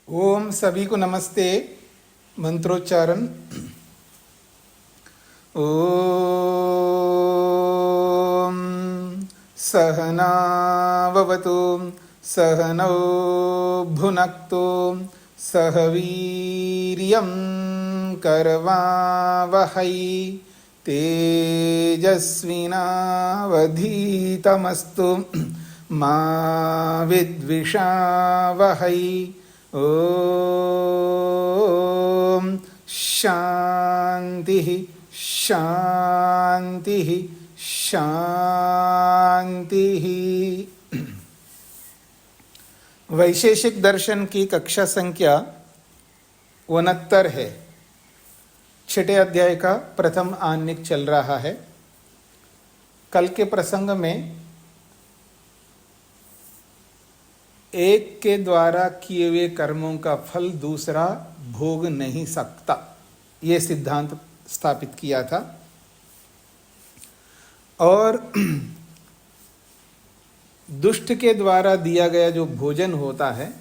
ओम सभी को नमस्ते। मंत्रोच्चारण। ओम सहनाववतु सहनौ भुनक्तु सह वीर्यं करवावहै तेजस्विनावधीतमस्तु मा विद्विषावहै। ओम शांति शांति शांति। वैशेषिक दर्शन की कक्षा संख्या 69 है। छठे अध्याय का प्रथम आह्निक चल रहा है। कल के प्रसंग में एक के द्वारा किए हुए कर्मों का फल दूसरा भोग नहीं सकता, ये सिद्धांत स्थापित किया था। और दुष्ट के द्वारा दिया गया जो भोजन होता है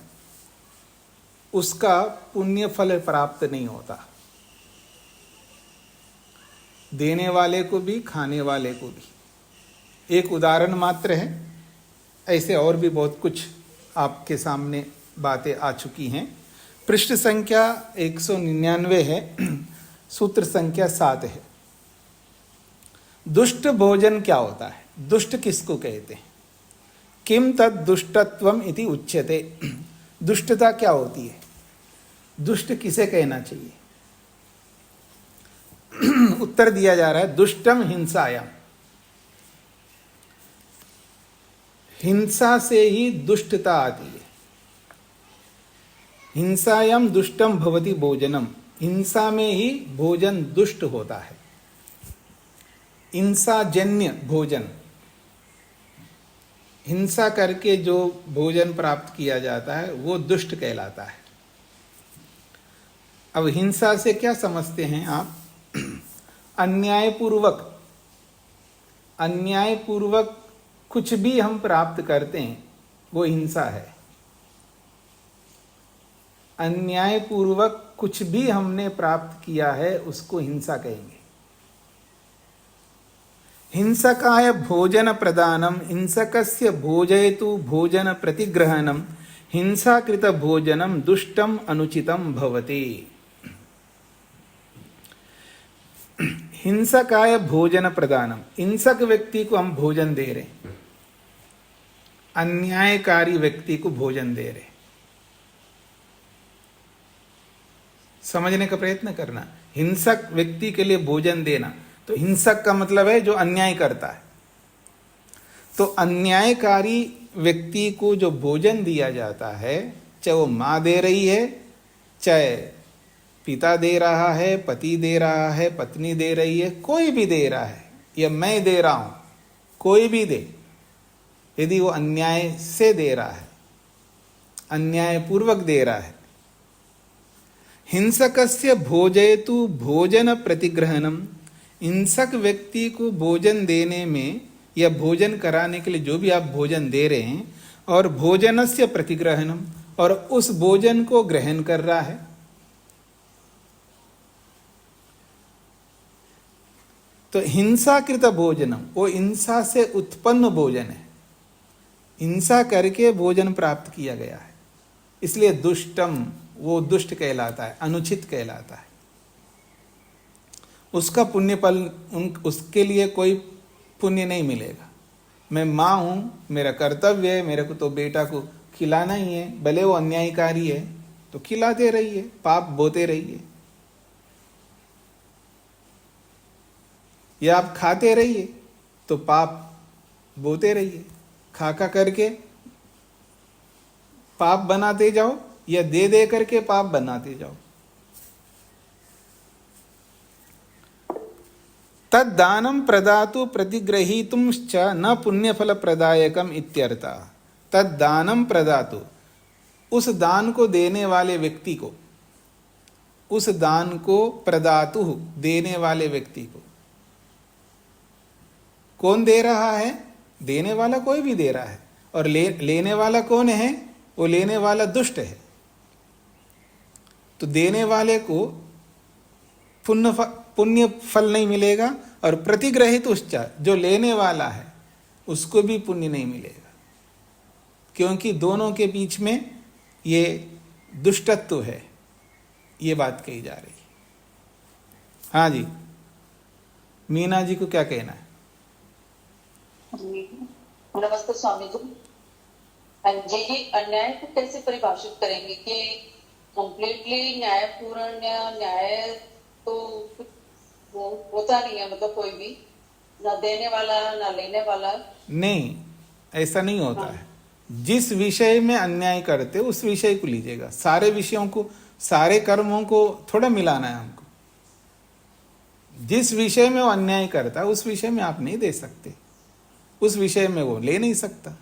उसका पुण्य फल प्राप्त नहीं होता, देने वाले को भी खाने वाले को भी। एक उदाहरण मात्र है, ऐसे और भी बहुत कुछ आपके सामने बातें आ चुकी हैं। पृष्ठ संख्या 199 है, सूत्र संख्या 7 है। दुष्ट भोजन क्या होता है, दुष्ट किसको कहते हैं? किम तद दुष्टत्वम इति उच्यते। दुष्टता क्या होती है, दुष्ट किसे कहना चाहिए? उत्तर दिया जा रहा है दुष्टम हिंसायाम। हिंसा से ही दुष्टता आती है। हिंसायाम दुष्टम भवति भोजनम, हिंसा में ही भोजन दुष्ट होता है। हिंसाजन्य भोजन, हिंसा करके जो भोजन प्राप्त किया जाता है वो दुष्ट कहलाता है। अब हिंसा से क्या समझते हैं आप? अन्यायपूर्वक कुछ भी हम प्राप्त करते हैं वो हिंसा है। अन्यायपूर्वक कुछ भी हमने प्राप्त किया है उसको हिंसा कहेंगे। हिंसकाय भोजन प्रदानम हिंसकस्य भोजयतु भोजन प्रतिग्रहणम हिंसाकृत भोजनम दुष्टम अनुचितम भवति। हिंसकाय भोजन प्रदानम, हिंसक व्यक्ति को हम भोजन दे रहे, अन्यायकारी व्यक्ति को भोजन दे रहे। समझने का प्रयत्न करना। हिंसक व्यक्ति के लिए भोजन देना, तो हिंसक का मतलब है जो अन्याय करता है। तो अन्यायकारी व्यक्ति को जो भोजन दिया जाता है, चाहे वो माँ दे रही है, चाहे पिता दे रहा है, पति दे रहा है, पत्नी दे रही है, कोई भी दे रहा है, या मैं दे रहा हूं, कोई भी दे, यदि वो अन्याय से दे रहा है, अन्यायपूर्वक दे रहा है। हिंसकस्य भोजयतु भोजन प्रतिग्रहणम, हिंसक व्यक्ति को भोजन देने में या भोजन कराने के लिए जो भी आप भोजन दे रहे हैं, और भोजनस्य प्रतिग्रहणम, और उस भोजन को ग्रहण कर रहा है। तो हिंसाकृत भोजनम, वो हिंसा से उत्पन्न भोजन है, हिंसा करके भोजन प्राप्त किया गया है, इसलिए दुष्टम, वो दुष्ट कहलाता है, अनुचित कहलाता है। उसका पुण्य फल, उसके लिए कोई पुण्य नहीं मिलेगा। मैं माँ हूं, मेरा कर्तव्य है, मेरे को तो बेटा को खिलाना ही है, भले वो अन्यायकारी है तो खिलाते रहिए, पाप बोते रहिए। या आप खाते रहिए तो पाप बोते रहिए, खा करके पाप बनाते जाओ, या दे दे करके पाप बनाते जाओ। तद दानम प्रदातु प्रतिग्रहीतुंश्च न पुण्यफल प्रदायकम इत्यर्थः। तद दानम प्रदातु, उस दान को देने वाले व्यक्ति को, उस दान को प्रदातु, देने वाले व्यक्ति को। कौन दे रहा है? देने वाला कोई भी दे रहा है। और लेने वाला कौन है? वो लेने वाला दुष्ट है। तो देने वाले को पुण्य फल नहीं मिलेगा, और प्रतिग्रहित जो लेने वाला है उसको भी पुण्य नहीं मिलेगा, क्योंकि दोनों के बीच में ये दुष्टत्व है। ये बात कही जा रही है। हाँ जी, मीना जी को क्या कहना है? नमस्ते स्वामी जी। जी, अन्याय को कैसे परिभाषित करेंगे कि कंप्लीटली न्यायपूर्ण न्याय तो वो होता नहीं है, मतलब कोई भी ना देने वाला ना लेने वाला। नहीं, ऐसा नहीं होता है। जिस विषय में अन्याय करते उस विषय को लीजिएगा, सारे विषयों को, सारे कर्मों को थोड़ा मिलाना है हमको। जिस विषय में वो अन्याय करता है उस विषय में आप नहीं दे सकते, उस विषय में वो ले नहीं सकता।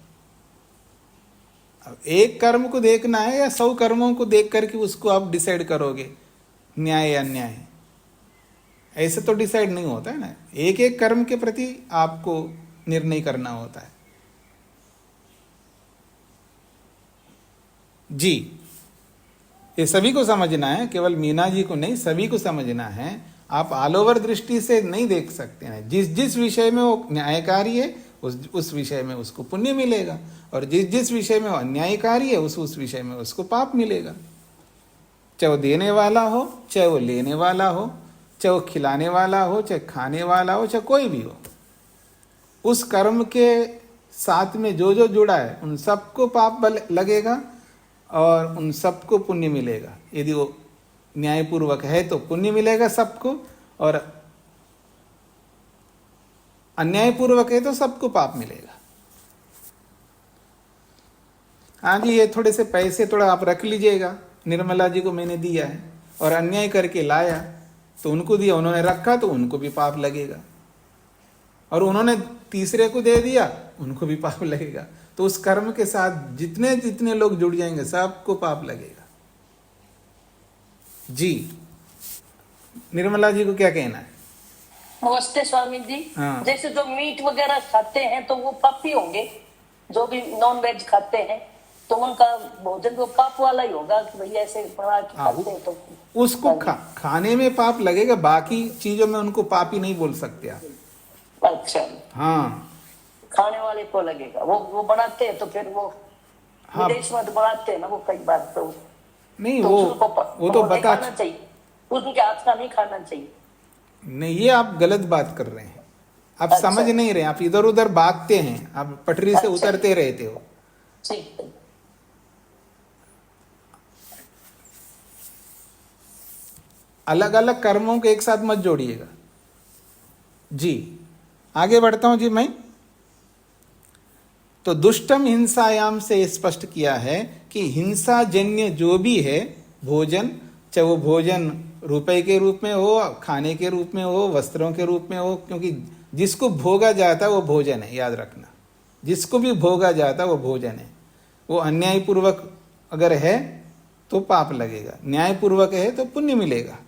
अब एक कर्म को देखना है या 100 कर्मों को देख करके उसको आप डिसाइड करोगे न्याय या अन्याय? ऐसे तो डिसाइड नहीं होता है ना। एक एक कर्म के प्रति आपको निर्णय करना होता है। जी, ये सभी को समझना है, केवल मीना जी को नहीं, सभी को समझना है। आप ऑल ओवर दृष्टि से नहीं देख सकते हैं। जिस जिस विषय में वो न्यायकारी है उस विषय में उसको पुण्य मिलेगा, और जिस जिस विषय में वो अन्यायकारी है उस विषय में उसको पाप मिलेगा। चाहे वो देने वाला हो, चाहे वो लेने वाला हो, चाहे वो खिलाने वाला हो, चाहे खाने वाला हो, चाहे कोई भी हो, उस कर्म के साथ में जो जो जुड़ा है उन सबको पाप लगेगा और उन सबको पुण्य मिलेगा। यदि वो न्यायपूर्वक है तो पुण्य मिलेगा सबको, और अन्यायपूर्वक है तो सबको पाप मिलेगा। हाँ जी, ये थोड़े से पैसे थोड़ा आप रख लीजिएगा, निर्मला जी को मैंने दिया है और अन्याय करके लाया तो उनको दिया, उन्होंने रखा तो उनको भी पाप लगेगा, और उन्होंने तीसरे को दे दिया उनको भी पाप लगेगा। तो उस कर्म के साथ जितने जितने लोग जुड़ जाएंगे सबको पाप लगेगा। जी, निर्मला जी को क्या कहना है? नमस्ते स्वामी जी। हाँ। जैसे जो मीट वगैरह खाते हैं तो वो पापी होंगे, जो भी नॉन वेज खाते हैं तो उनका भोजन तो पाप वाला ही होगा कि भैया ऐसे बना के खाते हैं तो उसको खाने में पाप लगेगा, बाकी चीजों में उनको पापी नहीं बोल सकते आप। अच्छा, हाँ, खाने वाले को लगेगा। वो बनाते हैं तो फिर वो हाँ, विदेश में तो बनाते हैं ना वो कई बार, तो नहीं तो वो तो बता खाना चाहिए, उनके हाथ का नहीं खाना चाहिए। नहीं, ये आप गलत बात कर रहे हैं, आप अच्छा। समझ नहीं रहे, आप इधर उधर भागते हैं, आप पटरी से अच्छा। उतरते रहते हो। ठीक है। अलग अलग कर्मों को एक साथ मत जोड़िएगा। जी, आगे बढ़ता हूं जी मैं। तो दुष्टम हिंसायाम से स्पष्ट किया है कि हिंसा जन्य जो भी है भोजन, चाहे वो भोजन रुपए के रूप में हो, खाने के रूप में हो, वस्त्रों के रूप में हो, क्योंकि जिसको भोगा जाता है वो भोजन है, याद रखना। जिसको भी भोगा जाता है वो भोजन है। वो अन्यायपूर्वक अगर है तो पाप लगेगा, न्यायपूर्वक है तो पुण्य मिलेगा।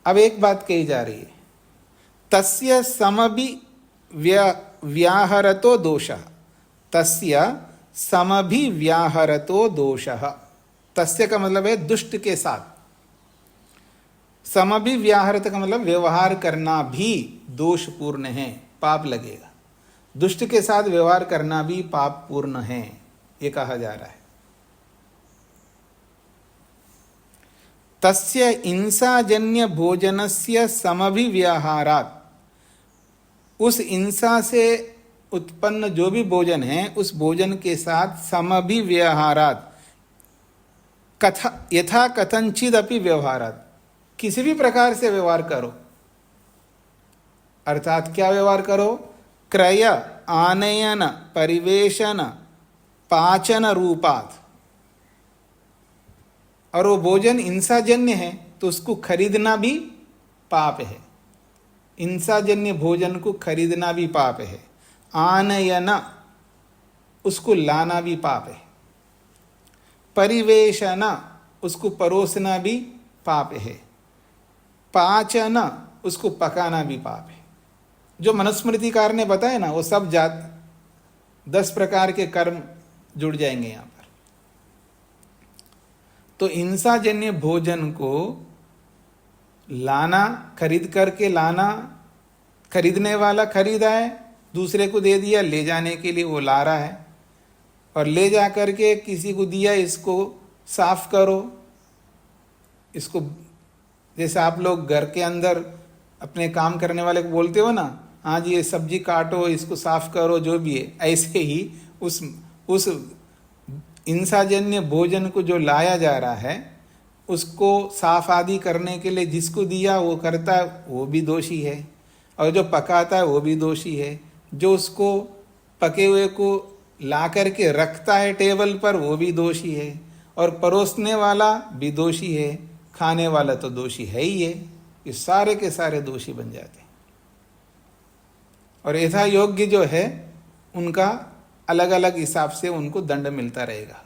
अब एक बात कही जा रही है, तस्य समभि व्याहरतो दोषः, तस्य समभि व्याहरतो दोषः। तस्य का मतलब है दुष्ट के साथ, समभि व्याहरत का मतलब व्यवहार करना भी दोषपूर्ण है, पाप लगेगा। दुष्ट के साथ व्यवहार करना भी पाप पूर्ण है, ये कहा जा रहा है। तस्य हिंसाजन्य भोजनस्य समभिव्याहारात्, उस हिंसा से उत्पन्न जो भी भोजन है उस भोजन के साथ समभिव्याहारात्, कथा यथा कथंचिद अपि व्यवहारात्, किसी भी प्रकार से व्यवहार करो। अर्थात क्या व्यवहार करो? क्रय आनयन परिवेशन पाचन रूपात्, और वो भोजन हिंसाजन्य है तो उसको खरीदना भी पाप है। हिंसाजन्य भोजन को खरीदना भी पाप है। आनयन, उसको लाना भी पाप है। परिवेशन, उसको परोसना भी पाप है। पाचन, उसको पकाना भी पाप है। जो मनुस्मृतिकार ने बताया ना वो सब 10 प्रकार के कर्म जुड़ जाएंगे यहाँ पर। तो हिंसाजन्य भोजन को लाना, खरीद करके लाना, खरीदने वाला खरीदा है, दूसरे को दे दिया, ले जाने के लिए वो ला रहा है, और ले जा करके किसी को दिया, इसको साफ करो, इसको, जैसे आप लोग घर के अंदर अपने काम करने वाले को बोलते हो ना, हाँ जी ये सब्जी काटो, इसको साफ करो, जो भी है, ऐसे ही उस हिंसाजन्य भोजन को जो लाया जा रहा है उसको साफ आदि करने के लिए जिसको दिया वो करता है, वो भी दोषी है, और जो पकाता है वो भी दोषी है, जो उसको पके हुए को ला करके रखता है टेबल पर वो भी दोषी है, और परोसने वाला भी दोषी है, खाने वाला तो दोषी है ही है। ये सारे के सारे दोषी बन जाते हैं, और यथा योग्य जो है उनका अलग अलग हिसाब से उनको दंड मिलता रहेगा।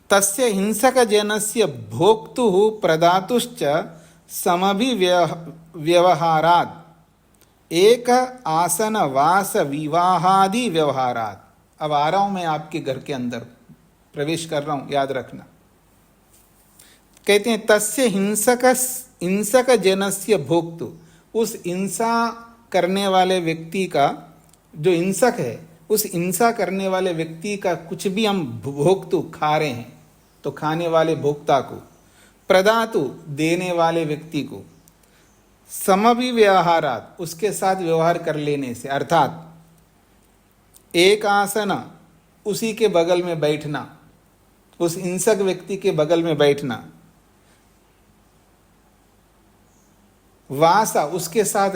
तस्य हिंसक जनस्य भोक्तु प्रदातुश्च समभिव्यवहारात् एक आसन वास विवाहादि व्यवहारात्। अब आ रहा हूं मैं आपके घर के अंदर, प्रवेश कर रहा हूं, याद रखना। कहते हैं तस्य हिंसक जनस्य भोक्तु, उस हिंसा करने वाले व्यक्ति का, जो हिंसक है, उस हिंसा करने वाले व्यक्ति का कुछ भी हम भोक्तु खा रहे हैं तो खाने वाले भोक्ता को, प्रदातु देने वाले व्यक्ति को, समभिव्यवहारात् उसके साथ व्यवहार कर लेने से, अर्थात एक आसन उसी के बगल में बैठना, उस हिंसक व्यक्ति के बगल में बैठना, वासा उसके साथ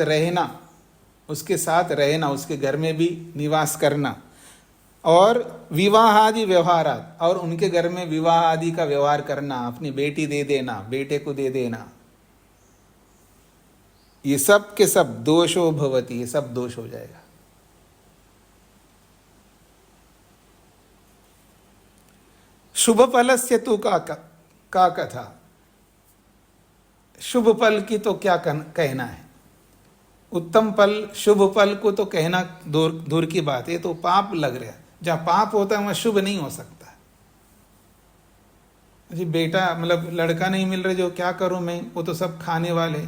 रहना, उसके घर में भी निवास करना, और विवाह आदि व्यवहारात, और उनके घर में विवाह आदि का व्यवहार करना, अपनी बेटी दे देना, बेटे को दे देना, ये सब के सब दोषो भवति, ये सब दोष हो जाएगा। शुभ फलस्य तु का कथा, शुभ फल की तो क्या कहना है, उत्तम फल, शुभ फल को तो कहना दूर की बात है, ये तो पाप लग रहा है। जहाँ पाप होता है वहाँ शुभ नहीं हो सकता। जी बेटा, मतलब लड़का नहीं मिल रहा, जो क्या करूं मैं, वो तो सब खाने वाले,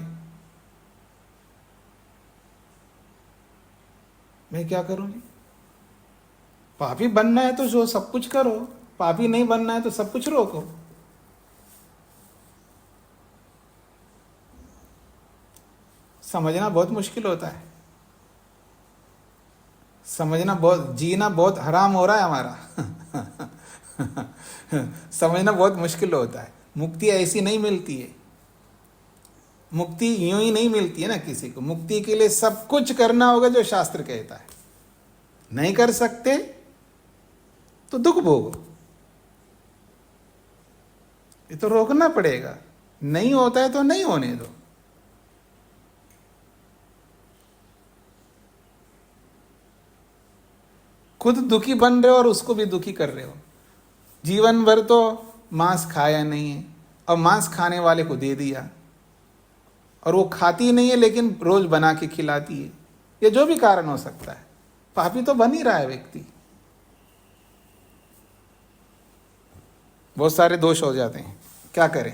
मैं क्या करूं जी? पापी बनना है तो जो सब कुछ करो, पापी नहीं बनना है तो सब कुछ रोको। समझना बहुत मुश्किल होता है, समझना बहुत, जीना बहुत हराम हो रहा है हमारा समझना बहुत मुश्किल होता है। मुक्ति ऐसी नहीं मिलती है, मुक्ति यूं ही नहीं मिलती है ना किसी को। मुक्ति के लिए सब कुछ करना होगा जो शास्त्र कहता है, नहीं कर सकते तो दुख भोगो, ये तो रोकना पड़ेगा। नहीं होता है तो नहीं होने दो। खुद दुखी बन रहे हो और उसको भी दुखी कर रहे हो। जीवन भर तो मांस खाया नहीं है और मांस खाने वाले को दे दिया, और वो खाती नहीं है लेकिन रोज बना के खिलाती है। ये जो भी कारण हो सकता है, पापी तो बन ही रहा है व्यक्ति। बहुत सारे दोष हो जाते हैं, क्या करें।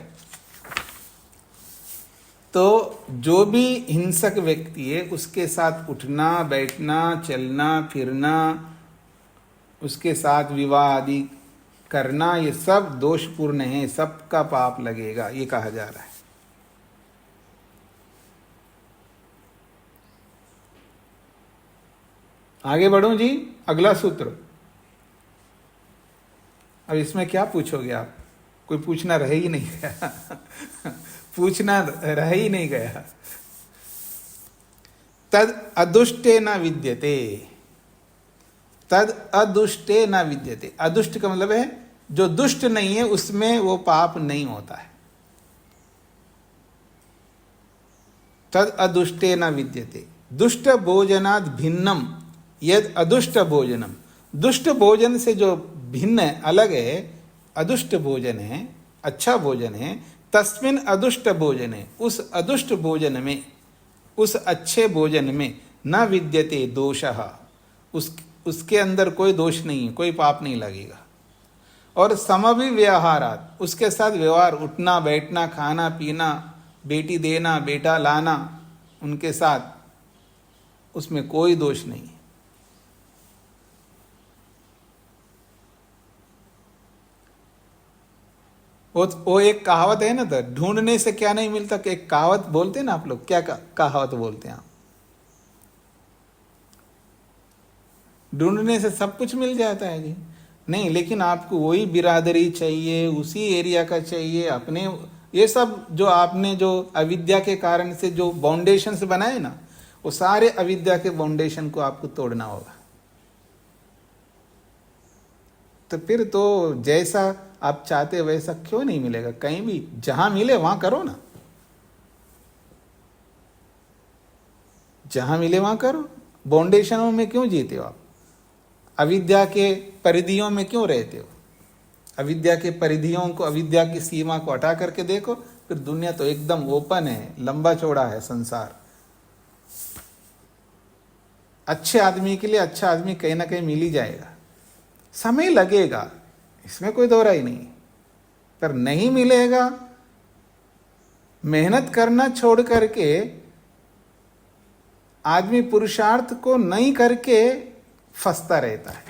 तो जो भी हिंसक व्यक्ति है उसके साथ उठना बैठना, चलना फिरना, उसके साथ विवाह आदि करना, ये सब दोषपूर्ण है, सबका पाप लगेगा, ये कहा जा रहा है। आगे बढ़ूं जी, अगला सूत्र। अब इसमें क्या पूछोगे आप? कोई पूछना रह ही नहीं गया पूछना रह ही नहीं गया। तद अदुष्टे न विद्यते, तद अदुष्टे न विद्यते। अदुष्ट का मतलब है जो दुष्ट नहीं है उसमें वो पाप नहीं होता है। तद अदुष्टे न विद्यते। दुष्ट भोजनाद भिन्नम यद अदुष्ट भोजनम। दुष्ट भोजन से जो भिन्न है, अलग है, अदुष्ट भोजन है, अच्छा भोजन है। तस्मिन अदुष्ट भोजन है, उस अदुष्ट भोजन में, उस अच्छे भोजन में न विद्यते दोषः, उसके अंदर कोई दोष नहीं है, कोई पाप नहीं लगेगा। और समभि व्यवहारात, उसके साथ व्यवहार, उठना बैठना, खाना पीना, बेटी देना बेटा लाना, उनके साथ, उसमें कोई दोष नहीं है। वो एक कहावत है ना, तो ढूंढने से क्या नहीं मिलता, कि एक कहावत बोलते हैं ना आप लोग, क्या कहावत बोलते हैं आप? ढूंढने से सब कुछ मिल जाता है जी। नहीं, लेकिन आपको वही बिरादरी चाहिए, उसी एरिया का चाहिए, अपने ये सब जो आपने जो अविद्या के कारण से जो बाउंडेशंस बनाए ना, वो सारे अविद्या के बाउंडेशन को आपको तोड़ना होगा। तो फिर तो जैसा आप चाहते वैसा क्यों नहीं मिलेगा? कहीं भी जहां मिले वहां करो ना, जहां मिले वहां करो। बाउंडेशनों में क्यों जीते हो आप? अविद्या के परिधियों में क्यों रहते हो? अविद्या के परिधियों को, अविद्या की सीमा को हटा करके देखो, फिर दुनिया तो एकदम ओपन है, लंबा चौड़ा है संसार। अच्छे आदमी के लिए अच्छा आदमी कहीं ना कहीं मिल ही जाएगा, समय लगेगा, इसमें कोई दो राय नहीं, पर नहीं मिलेगा। मेहनत करना छोड़ करके आदमी पुरुषार्थ को नहीं करके फंसता रहता है।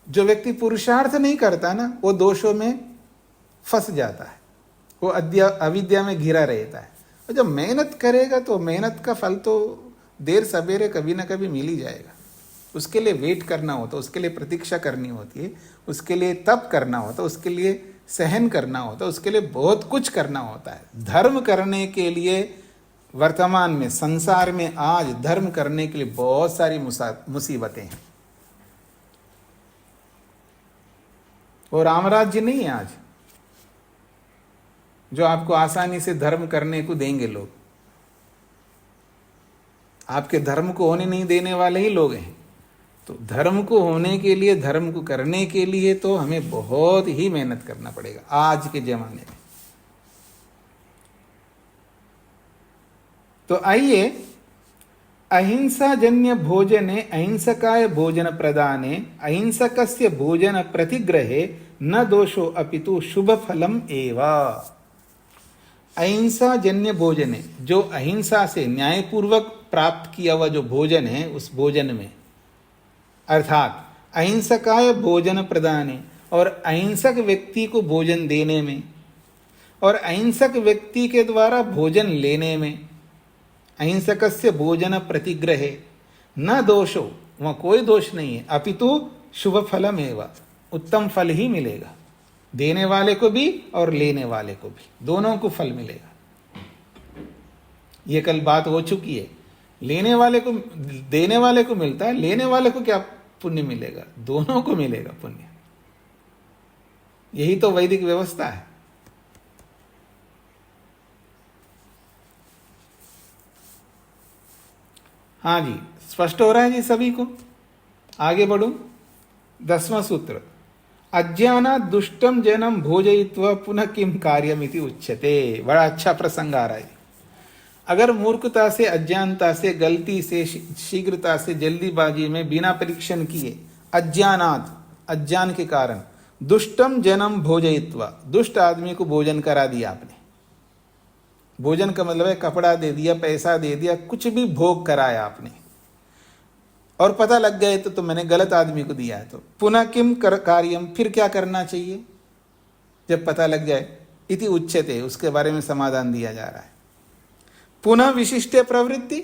जो व्यक्ति पुरुषार्थ नहीं करता ना, वो दोषों में फंस जाता है, वो अविद्या में घिरा रहता है। और जब मेहनत करेगा तो मेहनत का फल तो देर सवेरे कभी ना कभी मिल ही जाएगा। उसके लिए वेट करना होता है, उसके लिए प्रतीक्षा करनी होती है, उसके लिए तप करना होता है, उसके लिए सहन करना होता है, उसके लिए बहुत कुछ करना होता है। धर्म करने के लिए वर्तमान में, संसार में आज धर्म करने के लिए बहुत सारी मुसीबतें हैं। वो रामराज्य नहीं है आज जो आपको आसानी से धर्म करने को देंगे लोग। आपके धर्म को होने नहीं देने वाले ही लोग हैं। तो धर्म को होने के लिए, धर्म को करने के लिए तो हमें बहुत ही मेहनत करना पड़ेगा आज के जमाने में। तो आइए, अहिंसा जन्य भोजने अहिंसकाय भोजन प्रदाने अहिंसकस्य भोजन प्रतिग्रहे न दोषो अपितु शुभ फलम एवा। अहिंसा जन्य भोजने, जो अहिंसा से न्यायपूर्वक प्राप्त किया हुआ जो भोजन है, उस भोजन में, अर्थात अहिंसकाय भोजन प्रदाने, और अहिंसक व्यक्ति को भोजन देने में, और अहिंसक व्यक्ति के द्वारा भोजन लेने में, अहिंसकस्य भोजन प्रतिग्रहे न दोषो, वहाँ कोई दोष नहीं है, अपितु शुभ फलम एवं, उत्तम फल ही मिलेगा। देने वाले को भी और लेने वाले को भी, दोनों को फल मिलेगा। ये कल बात हो चुकी है। लेने वाले को, देने वाले को मिलता है, लेने वाले को क्या पुण्य मिलेगा? दोनों को मिलेगा पुण्य। यही तो वैदिक व्यवस्था है। हाँ जी, स्पष्ट हो रहा है जी सभी को? आगे बढ़ूं। 10वां सूत्र, अज्ञानात् दुष्टम जनम भोजयित्वा पुनः किम कार्यमिति उच्यते। बड़ा अच्छा प्रसंग आ रहा है। अगर मूर्खता से, अज्ञानता से, गलती से, शीघ्रता से, जल्दीबाजी में, बिना परीक्षण किए, अज्ञानात्, अज्ञान के कारण, दुष्टम जनम भोजयित्वा, दुष्ट आदमी को भोजन करा दिया आपने। भोजन का मतलब है कपड़ा दे दिया, पैसा दे दिया, कुछ भी भोग कराया आपने, और पता लग गए तो मैंने गलत आदमी को दिया है। तो पुनः किम कार्यम, फिर क्या करना चाहिए जब पता लग जाए? इति उच्यते, उसके बारे में समाधान दिया जा रहा है। पुनः विशिष्ट प्रवृत्ति,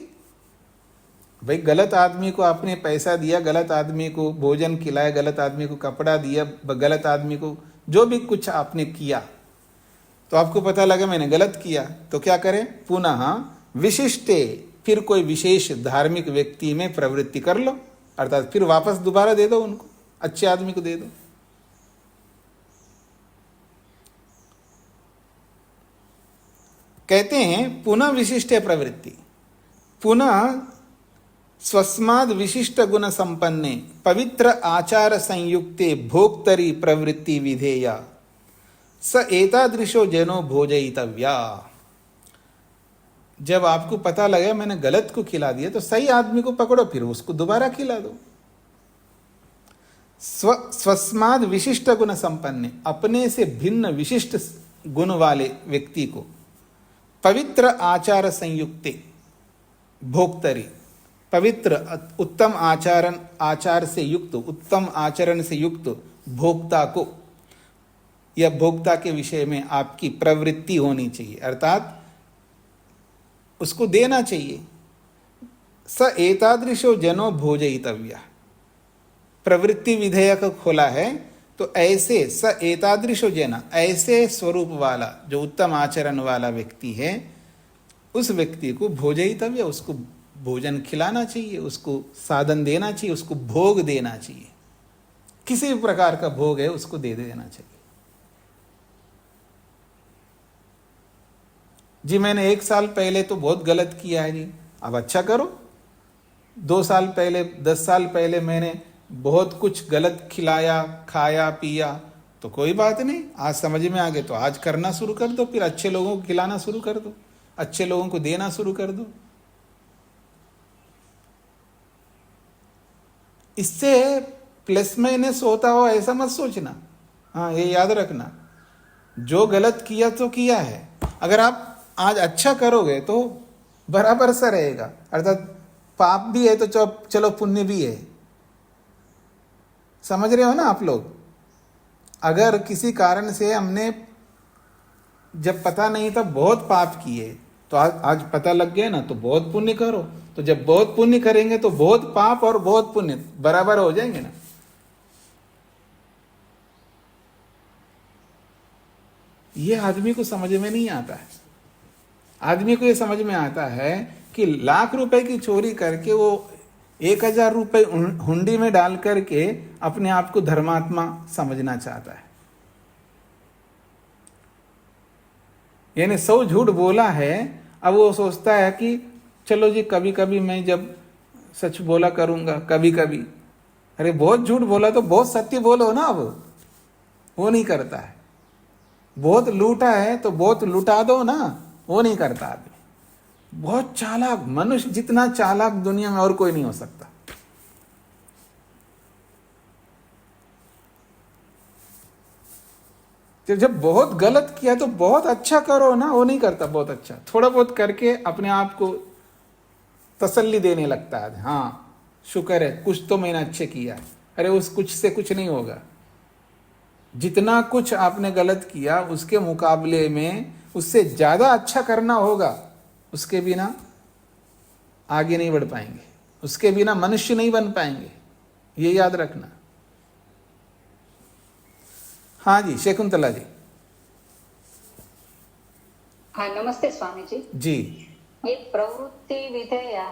भाई गलत आदमी को आपने पैसा दिया, गलत आदमी को भोजन खिलाया, गलत आदमी को कपड़ा दिया, गलत आदमी को जो भी कुछ आपने किया, तो आपको पता लगा मैंने गलत किया, तो क्या करें? पुनः विशिष्टे, फिर कोई विशेष धार्मिक व्यक्ति में प्रवृत्ति कर लो, अर्थात फिर वापस दोबारा दे दो उनको, अच्छे आदमी को दे दो। कहते हैं पुनः विशिष्ट प्रवृत्ति, पुनः स्वस्माद विशिष्ट गुण संपन्ने पवित्र आचार संयुक्ते भोक्तरी प्रवृत्ति विधेया स एतादृशो जनो भोजयितव्या। जब आपको पता लगे मैंने गलत को खिला दिया, तो सही आदमी को पकड़ो, फिर उसको दोबारा खिला दो। स्वस्माद विशिष्ट गुण संपन्न, अपने से भिन्न विशिष्ट गुण वाले व्यक्ति को पवित्र आचार संयुक्ते भोक्तरी, पवित्र उत्तम आचार से युक्त, उत्तम आचरण से युक्त भोक्ता को, यह भोक्ता के विषय में आपकी प्रवृत्ति होनी चाहिए, अर्थात उसको देना चाहिए। स एतादृशो जनो भोजयितव्य, प्रवृत्ति विधेयक खोला है तो ऐसे स एतादृशो जन, ऐसे स्वरूप वाला जो उत्तम आचरण वाला व्यक्ति है, उस व्यक्ति को भोजयितव्य, उसको भोजन खिलाना चाहिए, उसको साधन देना चाहिए, उसको भोग देना चाहिए, किसी भी प्रकार का भोग है उसको दे देना चाहिए। जी मैंने 1 साल पहले तो बहुत गलत किया है जी, अब अच्छा करो। 2 साल पहले, 10 साल पहले मैंने बहुत कुछ गलत खिलाया, खाया पिया, तो कोई बात नहीं, आज समझ में आ गए तो आज करना शुरू कर दो, फिर अच्छे लोगों को खिलाना शुरू कर दो, अच्छे लोगों को देना शुरू कर दो। इससे प्लस माइनस होता हो ऐसा मत सोचना। हाँ, ये याद रखना, जो गलत किया तो किया है, अगर आप आज अच्छा करोगे तो बराबर सा रहेगा, अर्थात पाप भी है तो चलो पुण्य भी है। समझ रहे हो ना आप लोग? अगर किसी कारण से हमने जब पता नहीं था बहुत पाप किए, तो आज पता लग गया ना, तो बहुत पुण्य करो। तो जब बहुत पुण्य करेंगे तो बहुत पाप और बहुत पुण्य बराबर हो जाएंगे ना। ये आदमी को समझ में नहीं आता है। आदमी को ये समझ में आता है कि लाख रुपए की चोरी करके वो 1000 रुपए हुंडी में डाल करके अपने आप को धर्मात्मा समझना चाहता है। यानी 100 झूठ बोला है, अब वो सोचता है कि चलो जी कभी कभी मैं जब सच बोला करूंगा, कभी कभी। अरे बहुत झूठ बोला तो बहुत सत्य बोलो ना। अब वो नहीं करता है। बहुत लूटा है तो बहुत लुटा दो ना, वो नहीं करता आदमी। बहुत चालाक मनुष्य, जितना चालाक दुनिया में और कोई नहीं हो सकता। तो जब बहुत गलत किया तो बहुत अच्छा करो ना, वो नहीं करता बहुत अच्छा। थोड़ा बहुत करके अपने आप को तसल्ली देने लगता है, हाँ शुक्र है कुछ तो मैंने अच्छे किया। अरे उस कुछ से कुछ नहीं होगा। जितना कुछ आपने गलत किया उसके मुकाबले में उससे ज्यादा अच्छा करना होगा। उसके बिना आगे नहीं बढ़ पाएंगे, उसके बिना मनुष्य नहीं बन पाएंगे, ये याद रखना। हाँ जी, शकुंतला जी। हाँ, नमस्ते स्वामी जी। जी, ये प्रवृत्ति विधेय,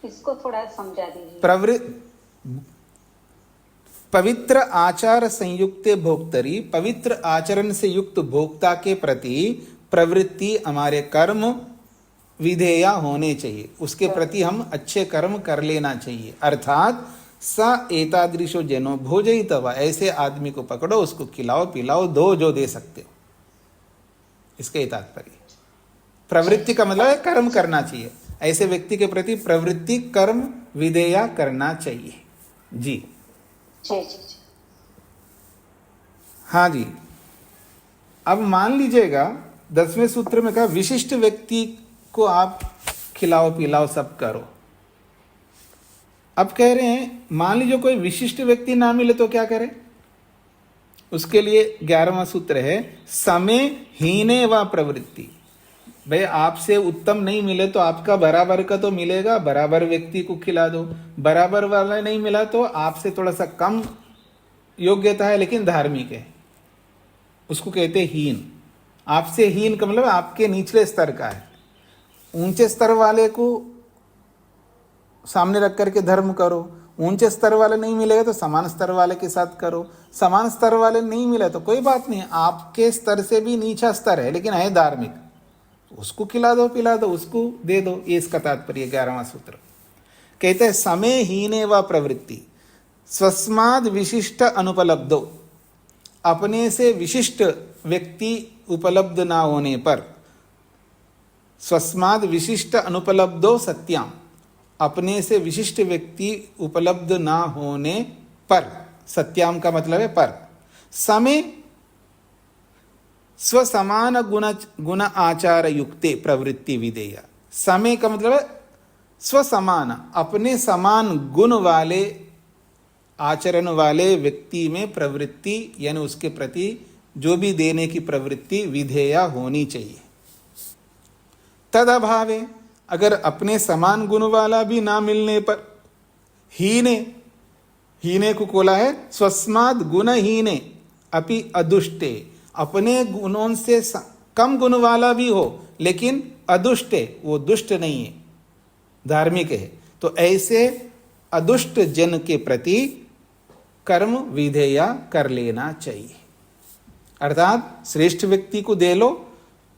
इसको थोड़ा समझा दीजिए। पवित्र आचार संयुक्त भोक्तरी, पवित्र आचरण से युक्त भोक्ता के प्रति प्रवृत्ति, हमारे कर्म विधेया होने चाहिए, उसके प्रति हम अच्छे कर्म कर लेना चाहिए। अर्थात स एतादृशो जनो भोजयितव्य, ऐसे आदमी को पकड़ो, उसको खिलाओ पिलाओ, दो जो दे सकते हो। इसके तात्पर्य प्रवृत्ति का मतलब है कर्म करना चाहिए। ऐसे व्यक्ति के प्रति प्रवृत्ति कर्म विधेया करना चाहिए। जी जी जी जी। हाँ जी। अब मान लीजिएगा 10वें सूत्र में कहा विशिष्ट व्यक्ति को आप खिलाओ पिलाओ सब करो। अब कह रहे हैं मान लीजिए कोई विशिष्ट व्यक्ति ना मिले तो क्या करें? उसके लिए 11वां सूत्र है समय हीने व प्रवृत्ति। भाई आपसे उत्तम नहीं मिले तो आपका बराबर का तो मिलेगा, बराबर व्यक्ति को खिला दो। बराबर वाला नहीं मिला तो आपसे थोड़ा सा कम योग्यता है लेकिन धार्मिक है, उसको कहते हैं हीन। आपसे हीन का मतलब आपके निचले स्तर का है। ऊंचे स्तर वाले को सामने रख करके धर्म करो। ऊंचे स्तर वाले नहीं मिलेगा तो समान स्तर वाले के साथ करो। समान स्तर वाले नहीं मिले तो कोई बात नहीं, आपके स्तर से भी नीचा स्तर है लेकिन है धार्मिक, उसको खिला दो पिला दो, उसको दे दो। ये इसका तात्पर्य 11वां सूत्र कहते हैं समय हीने व प्रवृत्ति स्वस्माद विशिष्ट अनुपलब्धो, अपने से विशिष्ट व्यक्ति उपलब्ध ना होने पर, स्वस्माद विशिष्ट अनुपलब्धो सत्याम, अपने से विशिष्ट व्यक्ति उपलब्ध ना होने पर, सत्याम का मतलब है पर। समे स्वसमान गुण आचार युक्ते प्रवृत्ति विधेया। समय का मतलब है स्वसमान, अपने समान गुण वाले आचरण वाले व्यक्ति में प्रवृत्ति यानी उसके प्रति जो भी देने की प्रवृत्ति विधेया होनी चाहिए। तद अभावे, अगर अपने समान गुण वाला भी ना मिलने पर हीने, हीने को खोला है स्वस्माद गुणहीने अपि अदुष्टे, अपने गुणों से कम गुण वाला भी हो लेकिन अदुष्ट है, वो दुष्ट नहीं है, धार्मिक है, तो ऐसे अदुष्ट जन के प्रति कर्म विधेया कर लेना चाहिए। अर्थात श्रेष्ठ व्यक्ति को दे लो।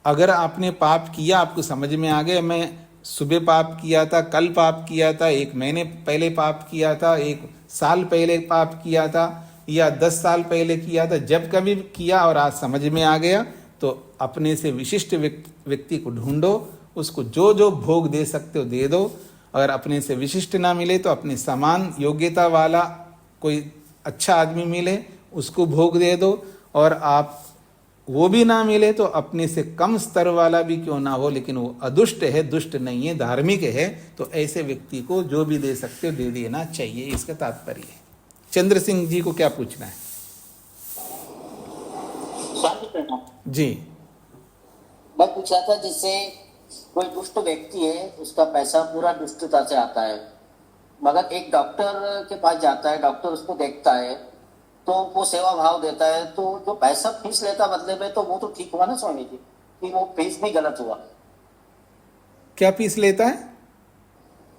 अगर आपने पाप किया, आपको समझ में आ गया मैं सुबह पाप किया था, कल पाप किया था, 1 महीने पहले पाप किया था, 1 साल पहले पाप किया था या 10 साल पहले किया था, जब कभी किया और आज समझ में आ गया, तो अपने से विशिष्ट व्यक्ति को ढूंढो, उसको जो जो भोग दे सकते हो दे दो। अगर अपने से विशिष्ट ना मिले तो अपने समान योग्यता वाला कोई अच्छा आदमी मिले उसको भोग दे दो, और आप वो भी ना मिले तो अपने से कम स्तर वाला भी क्यों ना हो लेकिन वो अदुष्ट है, दुष्ट नहीं है, धार्मिक है, तो ऐसे व्यक्ति को जो भी दे सकते हो दे देना चाहिए, इसका तात्पर्य है। चंद्र सिंह जी को क्या पूछना है? जी, मैं पूछ रहा था, जिससे कोई दुष्ट व्यक्ति है उसका पैसा पूरा दुष्टता से आता है, मगर एक डॉक्टर के पास जाता है, डॉक्टर उसको देखता है तो वो सेवा भाव देता है, तो जो पैसा फीस लेता बदले में, तो वो तो ठीक हुआ ना स्वामी जी, कि वो फीस भी गलत हुआ? क्या फीस लेता है?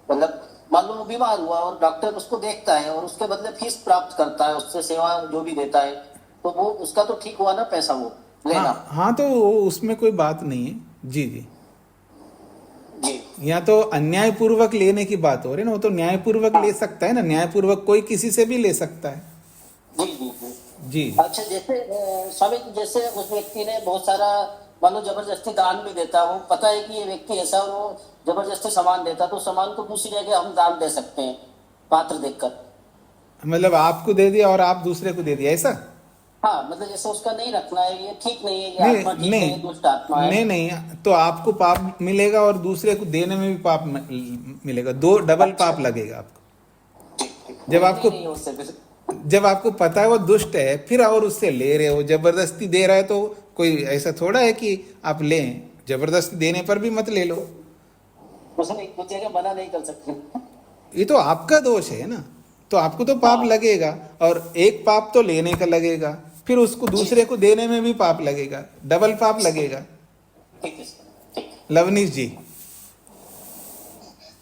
मतलब मान लो बीमार हुआ और डॉक्टर उसको देखता है और उसके बदले फीस प्राप्त करता है, उससे सेवा जो भी देता है, तो वो उसका तो ठीक हुआ ना पैसा वो लेना? हाँ, तो उसमें कोई बात नहीं है। जी जी जी, यहाँ तो अन्यायपूर्वक लेने की बात हो रही है ना, वो तो न्यायपूर्वक ले सकता है ना, न्यायपूर्वक कोई किसी से भी ले सकता है। जी जी जी जी अच्छा, जैसे स्वामी, जैसे उस व्यक्ति ने बहुत सारा मान लो जबरदस्ती दान भी देता, वो पता है कि ये व्यक्ति ऐसा, वो जबरदस्ती सामान देता, तो सामान को दूसरी जगह हम दान दे सकते हैं पात्र देखकर? मतलब आपको दे दिया और आप दूसरे को दे दिया, ऐसा? हाँ, मतलब जैसे उसका नहीं रखना है, ये ठीक नहीं है, ये आत्मा ठीक नहीं है, दुष्ट आत्मा है। नहीं, तो आपको पाप मिलेगा और दूसरे को देने में भी पाप मिलेगा, 2 डबल पाप लगेगा आपको। जब आपको पता है वो दुष्ट है, फिर और उससे ले रहे हो, जबरदस्ती दे रहा है, तो कोई ऐसा थोड़ा है कि आप लें, जबरदस्ती देने पर भी मत ले लो। मना नहीं कर सकते, ये तो आपका दोष है ना, तो आपको तो पाप लगेगा, और एक पाप तो लेने का लगेगा, फिर उसको दूसरे को देने में भी पाप लगेगा, डबल पाप लगेगा। ठीक है सर, ठीक। लवनीश जी।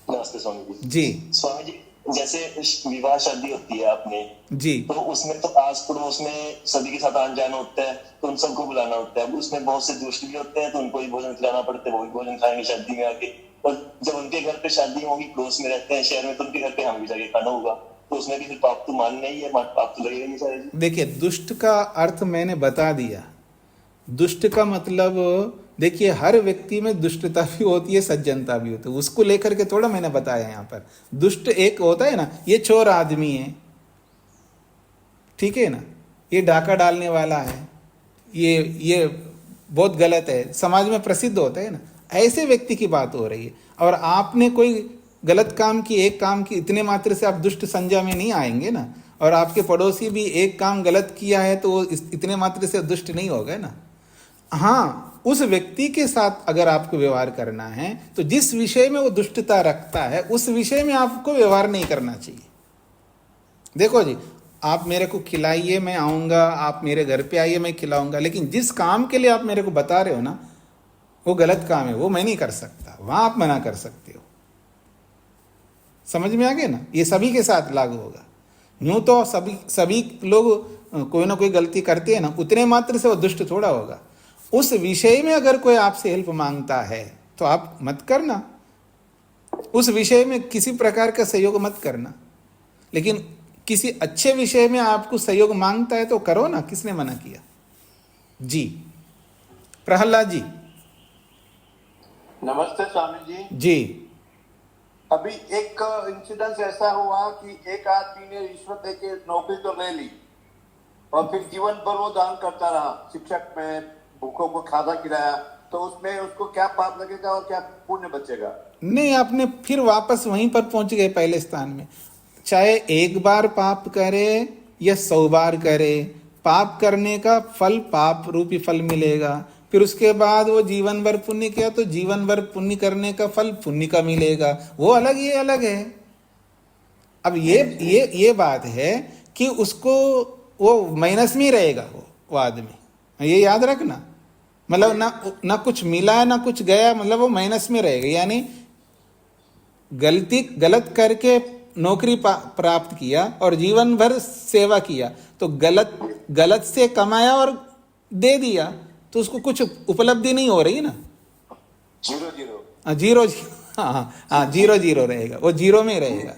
नमस्ते स्वामी जी। जी स्वामी जी, जैसे विवाह शादी होती है आपने जी, तो उसमें तो आस पड़ोस में सभी के साथ आन जाना होता है, तो उन सबको बुलाना होता है। उसमें बहुत से दुष्ट भी होते हैं, तो उनको भी भोजन खिलाना पड़ता है, वो भी भोजन खाएंगे शादी में आके। और जब उनके घर पे शादी होगी, पड़ोस में रहते हैं शहर में, तो उनके घर पे हम भी जाके खाना होगा, तो उसमें भी फिर पाप तो मानना ही है, पाप तो लगेगा नहीं सारे। देखिए, दुष्ट का अर्थ मैंने बता दिया। दुष्ट का मतलब, देखिए, हर व्यक्ति में दुष्टता भी होती है, सज्जनता भी होती है, उसको लेकर के थोड़ा मैंने बताया यहाँ पर। दुष्ट एक होता है ना, ये चोर आदमी है, ठीक है ना, ये डाका डालने वाला है, ये बहुत गलत है, समाज में प्रसिद्ध होता है ना, ऐसे व्यक्ति की बात हो रही है। और आपने कोई गलत काम की, एक काम की, इतने मात्र से आप दुष्ट संज्ञा में नहीं आएंगे ना। और आपके पड़ोसी भी एक काम गलत किया है तो वो इतने मात्र से दुष्ट नहीं होगा ना। हाँ, उस व्यक्ति के साथ अगर आपको व्यवहार करना है तो जिस विषय में वो दुष्टता रखता है उस विषय में आपको व्यवहार नहीं करना चाहिए। देखो जी, आप मेरे को खिलाइए, मैं आऊँगा, आप मेरे घर पे आइए, मैं खिलाऊंगा, लेकिन जिस काम के लिए आप मेरे को बता रहे हो ना, वो गलत काम है, वो मैं नहीं कर सकता, वहाँ आप मना कर सकते हो। समझ में आ गया ना? ये सभी के साथ लागू होगा। यूँ तो सभी लोग कोई ना कोई गलती करते हैं ना, उतने मात्र से वो दुष्ट थोड़ा होगा। उस विषय में अगर कोई आपसे हेल्प मांगता है तो आप मत करना, उस विषय में किसी प्रकार का सहयोग मत करना। लेकिन किसी अच्छे विषय में आपको सहयोग मांगता है तो करो ना, किसने मना किया? जी, प्रहलाद जी। नमस्ते स्वामी जी। जी, अभी एक इंसिडेंस ऐसा हुआ कि एक आदमी ने रिश्वत देके नौकरी तो ले ली और फिर जीवन भर वो दान करता रहा, शिक्षक में भूखों को खाना खिलाया, तो उसमें उसको क्या पाप लगेगा और क्या पुण्य बचेगा? नहीं, आपने फिर वापस वहीं पर पहुंच गए पहले स्थान में। चाहे एक बार पाप करे या 100 बार करे, पाप करने का फल पाप रूपी फल मिलेगा। फिर उसके बाद वो जीवन भर पुण्य किया तो जीवन भर पुण्य करने का फल पुण्य का मिलेगा। वो अलग, ये अलग है। अब ये बात है कि उसको वो माइनस में ही रहेगा वो आदमी, ये याद रखना। मतलब ना कुछ मिला ना कुछ गया, मतलब वो माइनस में रहेगा। यानी गलत करके नौकरी प्राप्त किया और जीवन भर सेवा किया तो गलत से कमाया और दे दिया तो उसको कुछ उपलब्धि नहीं हो रही ना। 0-0 हाँ, 0-0 रहेगा, वो 0 में रहेगा।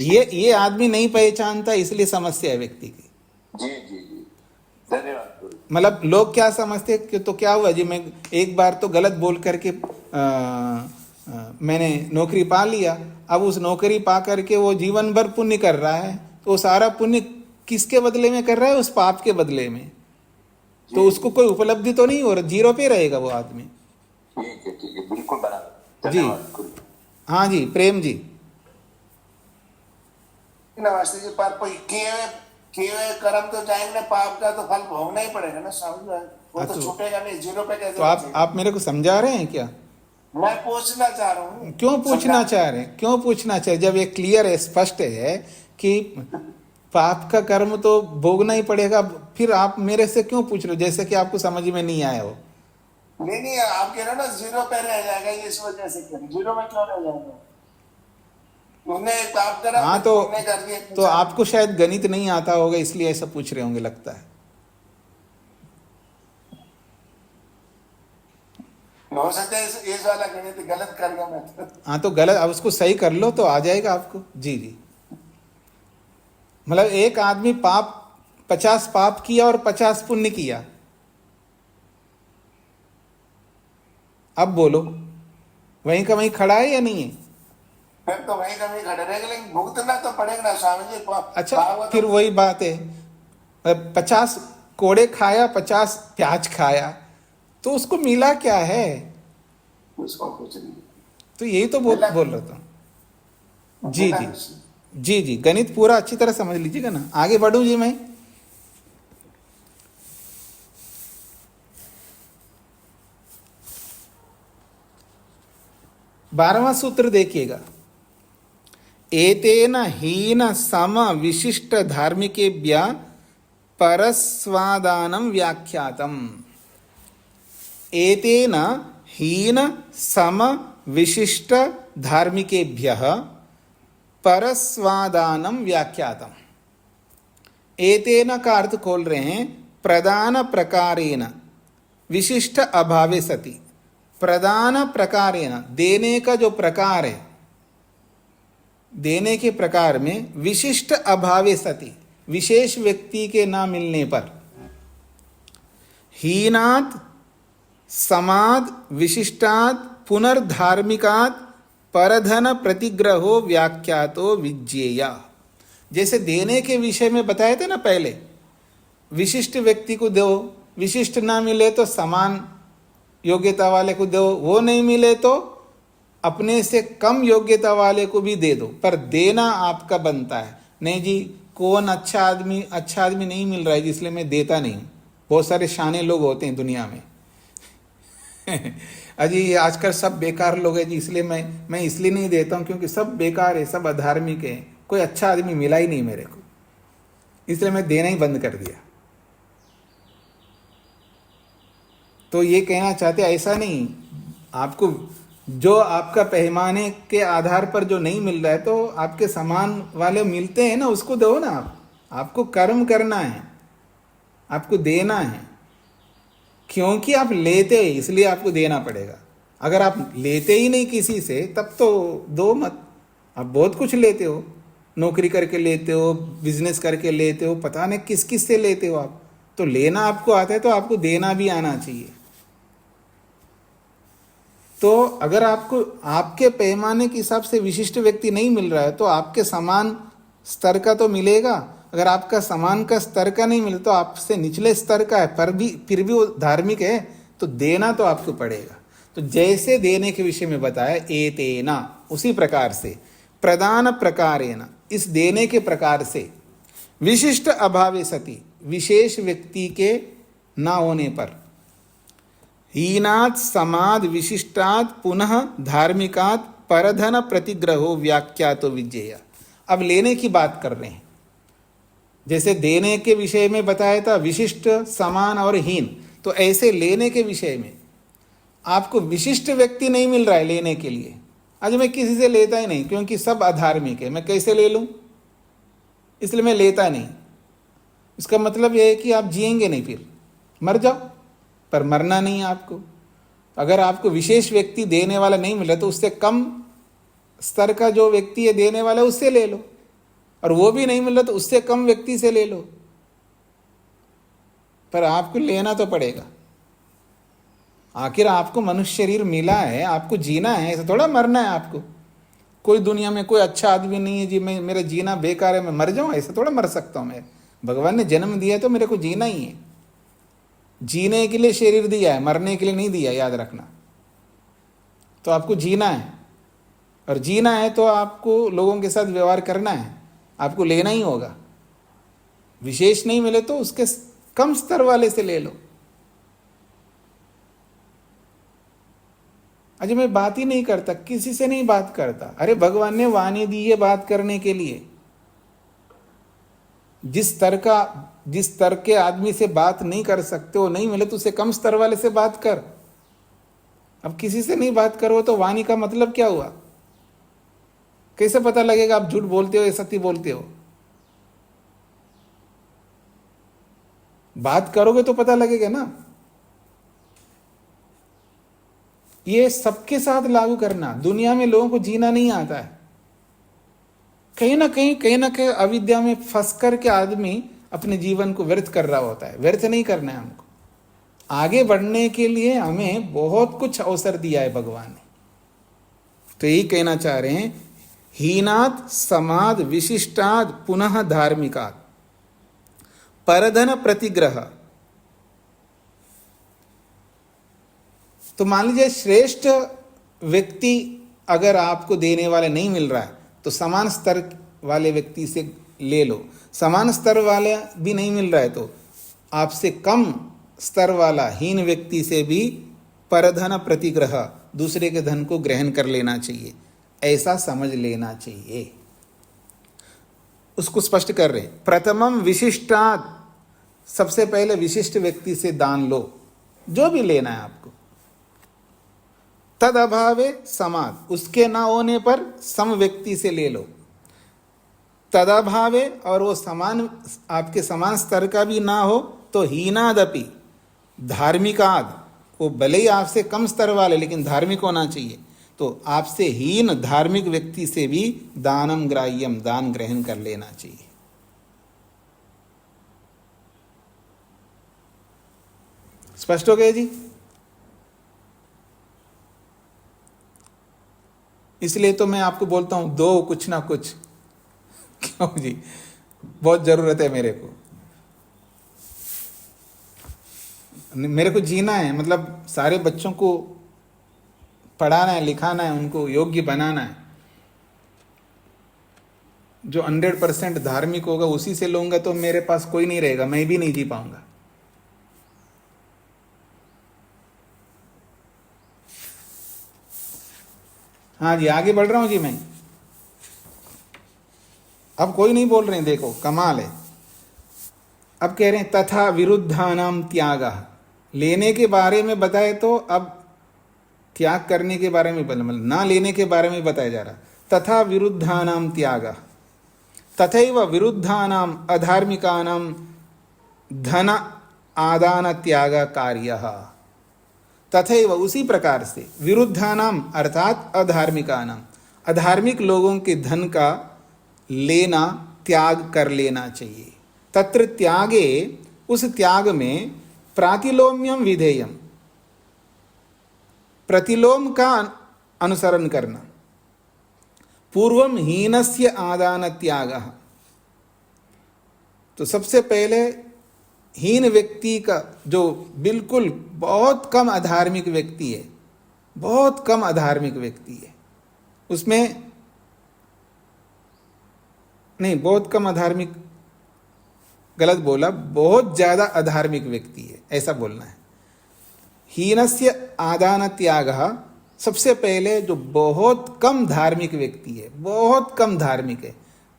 ये आदमी नहीं पहचानता, इसलिए समस्या है व्यक्ति की। जी, धन्यवाद। मतलब लोग क्या समझते कि तो क्या हुआ जी, मैं एक बार तो गलत बोल करके मैंने नौकरी पा लिया, अब उस नौकरी पा करके वो जीवन भर पुण्य कर रहा है, तो वो सारा पुण्य किसके बदले में कर रहा है? उस पाप के बदले में। तो उसको कोई उपलब्धि तो नहीं हो रहा, 0 पे रहेगा वो आदमी। ठीक है, बिल्कुल बराबर। जी हाँ जी, प्रेम जी। नमस्ते जी। पर किए हुए कर्म तो जाएंगे, पाप का तो फल भोगना ही पड़ेगा ना समझ, वो तो छूटेगा नहीं। 0 पे कैसे? तो आप मेरे को समझा रहे हैं क्या? मैं पूछना चाह रहा हूँ। क्यों पूछना चाह रहे हैं? क्यों पूछना चाह, जब ये क्लियर है, स्पष्ट है कि पाप का कर्म तो भोगना ही पड़ेगा, फिर आप मेरे से क्यों पूछ रहे हो जैसे कि आपको समझ में नहीं आया हो? नहीं, आप कह रहे हो ना 0 पे रह जाएगा, ये इस वजह से कह रहे 0 में क्यों रह जाएगा? उन्हें पाप करा, हाँ तो आपको शायद गणित नहीं आता होगा, इसलिए ऐसा पूछ रहे होंगे, लगता है। हो सकता है इस वाला गणित गलत कर गया मैं तो। हाँ तो गलत, अब उसको सही कर लो तो आ जाएगा आपको। जी। मतलब एक आदमी 50 पाप किया और 50 पुण्य किया, अब बोलो वहीं का वहीं खड़ा है या नहीं है? फिर तो वहीं का वहीं खड़े रहेंगे, लेकिन भुगतना तो पड़ेगा ना स्वामी जी। अच्छा, फिर वही बात है, 50 कोड़े खाया, 50 प्याज खाया, तो उसको मिला क्या है? उसको कुछ नहीं। तो यही तो बोल रहा था। जी, गणित पूरा अच्छी तरह समझ लीजिएगा ना। आगे बढ़ूं जी मैं। बारहवां सूत्र देखिएगा। एतेन हीन सम विशिष्ट धार्मिकेभ्यः परस्वादानं व्याख्यातम्। एतेन हीन सम विशिष्ट धार्मिकेभ्यः परस्वादानं व्याख्यातम्। एतेन का अर्थ खोल रहे हैं प्रदान प्रकारेण विशिष्ट अभावे सति। प्रदान प्रकारेण, देने का जो प्रकार है, देने के प्रकार में विशिष्ट अभावे सति, विशेष व्यक्ति के ना मिलने पर, हीनात् समाद विशिष्टात् पुनर्धार्मिकात् परधन प्रतिग्रहो व्याख्यातो विज्ञेय। जैसे देने के विषय में बताए थे ना पहले, विशिष्ट व्यक्ति को दो, विशिष्ट ना मिले तो समान योग्यता वाले को दो, वो नहीं मिले तो अपने से कम योग्यता वाले को भी दे दो, पर देना आपका बनता है। नहीं जी, कौन अच्छा आदमी नहीं मिल रहा है जिसलिए मैं देता नहीं। बहुत सारे शाने लोग होते हैं दुनिया में अजी आजकल सब बेकार लोग हैं जी, इसलिए मैं इसलिए नहीं देता हूँ क्योंकि सब बेकार है, सब अधार्मिक है, कोई अच्छा आदमी मिला ही नहीं मेरे को, इसलिए मैं देना ही बंद कर दिया। तो ये कहना चाहते ऐसा नहीं, आपको जो आपका पैमाने के आधार पर जो नहीं मिल रहा है तो आपके समान वाले मिलते हैं ना, उसको दो ना। आपको कर्म करना है, आपको देना है, क्योंकि आप लेते हैं इसलिए आपको देना पड़ेगा। अगर आप लेते ही नहीं किसी से तब तो दो मत। आप बहुत कुछ लेते हो, नौकरी करके लेते हो, बिजनेस करके लेते हो, पता नहीं किस किस से लेते हो आप। तो लेना आपको आता है तो आपको देना भी आना चाहिए। तो अगर आपको आपके पैमाने के हिसाब से विशिष्ट व्यक्ति नहीं मिल रहा है तो आपके समान स्तर का तो मिलेगा। अगर आपका समान का स्तर का नहीं मिले तो आपसे निचले स्तर का है पर भी फिर भी वो धार्मिक है तो देना तो आपको पड़ेगा। तो जैसे देने के विषय में बताया एतेना, उसी प्रकार से प्रदान प्रकारेण, इस देने के प्रकार से विशिष्ट अभावे सति, विशेष व्यक्ति के ना होने पर, हीनात् समाद विशिष्टात् पुनः धार्मिकात् परधन प्रतिग्रहो व्याख्यातो विज्ञेय। अब लेने की बात कर रहे हैं। जैसे देने के विषय में बताया था विशिष्ट, समान और हीन, तो ऐसे लेने के विषय में आपको विशिष्ट व्यक्ति नहीं मिल रहा है लेने के लिए। आज मैं किसी से लेता ही नहीं क्योंकि सब अधार्मिक है, मैं कैसे ले लूं, इसलिए मैं लेता नहीं। इसका मतलब यह है कि आप जिएंगे नहीं, फिर मर जाओ, पर मरना नहीं है आपको। अगर आपको विशेष व्यक्ति देने वाला नहीं मिला तो उससे कम स्तर का जो व्यक्ति है देने वाला उससे ले लो, और वो भी नहीं मिल रहा तो उससे कम व्यक्ति से ले लो, पर आपको लेना तो पड़ेगा। आखिर आपको मनुष्य शरीर मिला है, आपको जीना है, ऐसा थोड़ा मरना है आपको। कोई दुनिया में कोई अच्छा आदमी नहीं है जी मैं मेरा जीना बेकार है मैं मर जाऊं, ऐसा थोड़ा मर सकता हूं मैं। भगवान ने जन्म दिया तो मेरे को जीना ही है, जीने के लिए शरीर दिया है, मरने के लिए नहीं दिया, याद रखना। तो आपको जीना है, और जीना है तो आपको लोगों के साथ व्यवहार करना है, आपको लेना ही होगा। विशेष नहीं मिले तो उसके कम स्तर वाले से ले लो। अजय मैं बात ही नहीं करता, किसी से नहीं बात करता। अरे भगवान ने वाणी दी है बात करने के लिए। जिस स्तर के आदमी से बात नहीं कर सकते हो, नहीं मिले तो उससे कम स्तर वाले से बात कर। अब किसी से नहीं बात करो तो वाणी का मतलब क्या हुआ? कैसे पता लगेगा आप झूठ बोलते हो या सत्य बोलते हो? बात करोगे तो पता लगेगा ना। ये सबके साथ लागू करना। दुनिया में लोगों को जीना नहीं आता है, कहीं ना कहीं अविद्या में फंस कर के आदमी अपने जीवन को व्यर्थ कर रहा होता है। व्यर्थ नहीं करना है हमको, आगे बढ़ने के लिए हमें बहुत कुछ अवसर दिया है भगवान ने। तो यही कहना चाह रहे हैं, हीनात् समाद विशिष्टाद पुनः धार्मिकात् परधन प्रतिग्रह। तो मान लीजिए श्रेष्ठ व्यक्ति अगर आपको देने वाले नहीं मिल रहा है तो समान स्तर वाले व्यक्ति से ले लो। समान स्तर वाले भी नहीं मिल रहा है तो आपसे कम स्तर वाला हीन व्यक्ति से भी परधन प्रतिग्रह, दूसरे के धन को ग्रहण कर लेना चाहिए, ऐसा समझ लेना चाहिए। उसको स्पष्ट कर रहे हैं। प्रथमम विशिष्टात्, सबसे पहले विशिष्ट व्यक्ति से दान लो, जो भी लेना है आपको। तद अभावे समाद, उसके ना होने पर सम व्यक्ति से ले लो। तद अभावे, और वो समान आपके समान स्तर का भी ना हो तो हीनादपि धार्मिकाद, वो भले ही आपसे कम स्तर वाले लेकिन धार्मिक होना चाहिए। तो आपसे हीन धार्मिक व्यक्ति से भी दानम ग्राह्यम, दान ग्रहण कर लेना चाहिए। स्पष्ट हो गया जी? इसलिए तो मैं आपको बोलता हूं दो कुछ ना कुछ। क्यों जी? बहुत जरूरत है मेरे को। मेरे को जीना है, मतलब सारे बच्चों को पढ़ाना है, लिखाना है, उनको योग्य बनाना है। जो 100% धार्मिक होगा उसी से लूंगा तो मेरे पास कोई नहीं रहेगा, मैं भी नहीं जी पाऊंगा। हाँ जी, आगे बढ़ रहा हूं जी मैं। अब कोई नहीं बोल रहे हैं, देखो कमाल है। अब कह रहे हैं तथा विरुद्धानाम त्यागा, लेने के बारे में बताए तो अब त्याग करने के बारे में, मतलब ना लेने के बारे में बताया जा रहा। तथा विरुद्धानाम त्यागा, तथैव विरुद्धानाम अधार्मिकानाम धन आदान त्याग कार्यः। तथैव, उसी प्रकार से, विरुद्धानाम अर्थात अधार्मिकानाम, अधार्मिक लोगों के धन का लेना, त्याग कर लेना चाहिए। तत्र त्यागे, उस त्याग में प्रातिलोम्यम विधेयम, प्रतिलोम का अनुसरण करना। पूर्वम हीनस्य आदान त्यागः, तो सबसे पहले हीन व्यक्ति का, जो बिल्कुल बहुत कम अधार्मिक व्यक्ति है, बहुत कम अधार्मिक व्यक्ति है, उसमें नहीं, बहुत कम अधार्मिक गलत बोला, बहुत ज्यादा अधार्मिक व्यक्ति है ऐसा बोलना है। हीनस्य आदान त्यागः, सबसे पहले जो बहुत कम धार्मिक व्यक्ति है, बहुत कम धार्मिक है,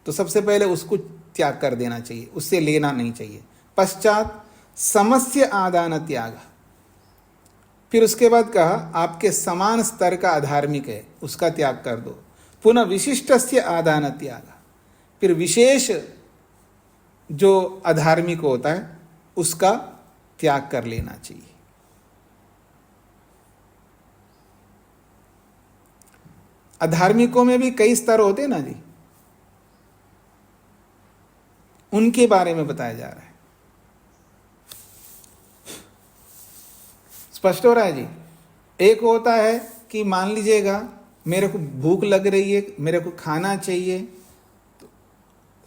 तो सबसे पहले उसको त्याग कर देना चाहिए, उससे लेना नहीं चाहिए। पश्चात समस्य आदान त्याग, फिर उसके बाद कहा आपके समान स्तर का अधार्मिक है उसका त्याग कर दो। पुनः विशिष्टस्य आदान त्याग, फिर विशेष जो अधार्मिक होता है उसका त्याग कर लेना चाहिए। अधार्मिकों में भी कई स्तर होते हैं ना जी, उनके बारे में बताया जा रहा है। स्पष्ट हो रहा है जी। एक होता है कि मान लीजिएगा मेरे को भूख लग रही है, मेरे को खाना चाहिए, तो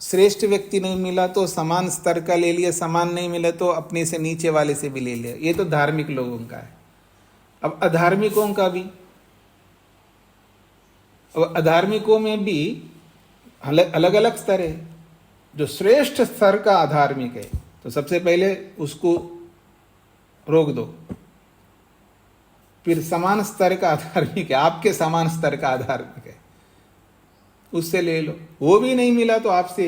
श्रेष्ठ व्यक्ति नहीं मिला तो समान स्तर का ले लिया, समान नहीं मिला तो अपने से नीचे वाले से भी ले लिया। ये तो धार्मिक लोगों का है। अब अधार्मिकों का भी, अब अधार्मिकों में भी अलग अलग स्तर है। जो श्रेष्ठ स्तर का अधार्मिक है तो सबसे पहले उसको रोक दो। फिर समान स्तर का अधार्मिक है, आपके समान स्तर का अधार्मिक है, उससे ले लो। वो भी नहीं मिला तो आपसे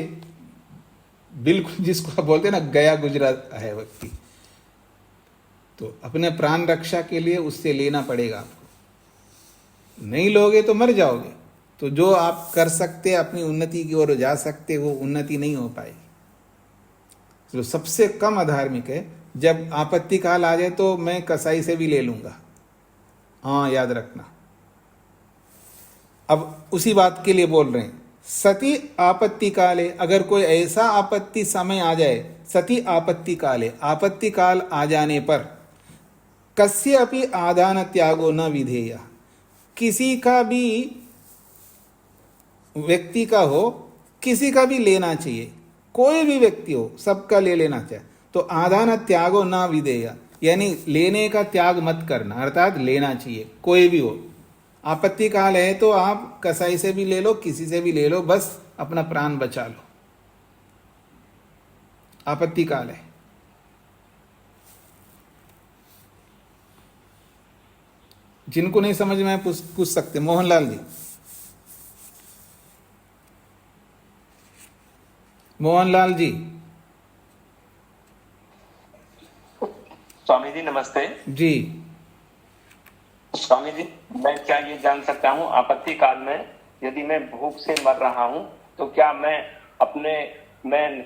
बिल्कुल, जिसको आप बोलते हैं ना गया गुजरा है व्यक्ति, तो अपने प्राण रक्षा के लिए उससे लेना पड़ेगा आपको। नहीं लोगे तो मर जाओगे। तो जो आप कर सकते अपनी उन्नति की ओर जा सकते, वो उन्नति नहीं हो पाएगी। तो सबसे कम अधार्मिक है। जब आपत्ति काल आ जाए तो मैं कसाई से भी ले लूंगा, हाँ याद रखना। अब उसी बात के लिए बोल रहे हैं। सती आपत्ति काले, अगर कोई ऐसा आपत्ति समय आ जाए, सती आपत्ति काले, आपत्ति काल आ जाने पर कस्य अपि आदान त्यागो न विधेय, किसी का भी व्यक्ति का हो, किसी का भी लेना चाहिए, कोई भी व्यक्ति हो सबका ले लेना चाहिए। तो आदान त्यागो न विधेय, यानी लेने का त्याग मत करना, अर्थात लेना चाहिए कोई भी हो। आपत्ति काल है तो आप कसाई से भी ले लो, किसी से भी ले लो, बस अपना प्राण बचा लो। आपत्ति काल है। जिनको नहीं समझ में पूछ सकते। मोहनलाल जी, मोहनलाल जी। स्वामी जी नमस्ते जी। स्वामी जी, मैं क्या ये जान सकता हूँ आपत्ति काल में यदि मैं भूख से मर रहा हूँ तो क्या मैं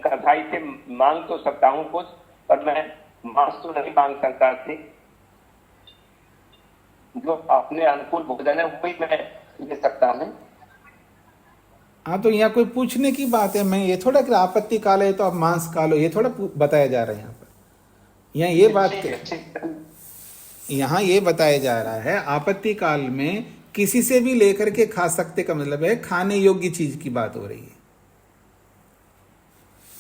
कसाई से मांग तो सकता हूँ कुछ, पर मैं मांस तो नहीं मांग सकता थी। जो अपने अनुकूल भोजन है वही मैं ले सकता हूँ। हाँ, तो यहाँ कोई पूछने की बात है। मैं ये थोड़ा कि आपत्ति काल है तो आप मांस खा लो, ये थोड़ा बताया जा रहा है यहाँ पर। यहाँ ये बात यहाँ ये बताया जा रहा है आपत्ति काल में किसी से भी लेकर के खा सकते का मतलब है खाने योग्य चीज की बात हो रही है।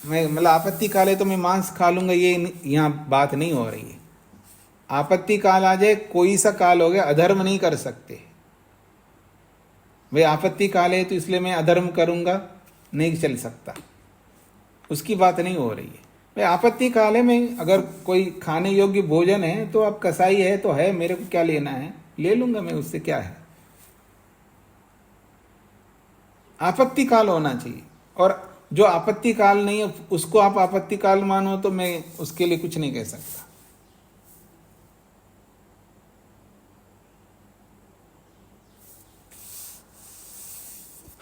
मैं मतलब आपत्ति काल है तो मैं मांस खा लूंगा, ये यहाँ बात नहीं हो रही है। आपत्ति काल आ जाए, कोई सा काल हो गया, अधर्म नहीं कर सकते भाई। आपत्ति काल है तो इसलिए मैं अधर्म करूंगा, नहीं चल सकता, उसकी बात नहीं हो रही है भाई। आपत्ति काल है में अगर कोई खाने योग्य भोजन है तो आप कसाई है तो है, मेरे को क्या लेना है, ले लूंगा मैं, उससे क्या है। आपत्ति काल होना चाहिए। और जो आपत्ति काल नहीं है उसको आप आपत्ति काल मानो तो मैं उसके लिए कुछ नहीं कह सकता।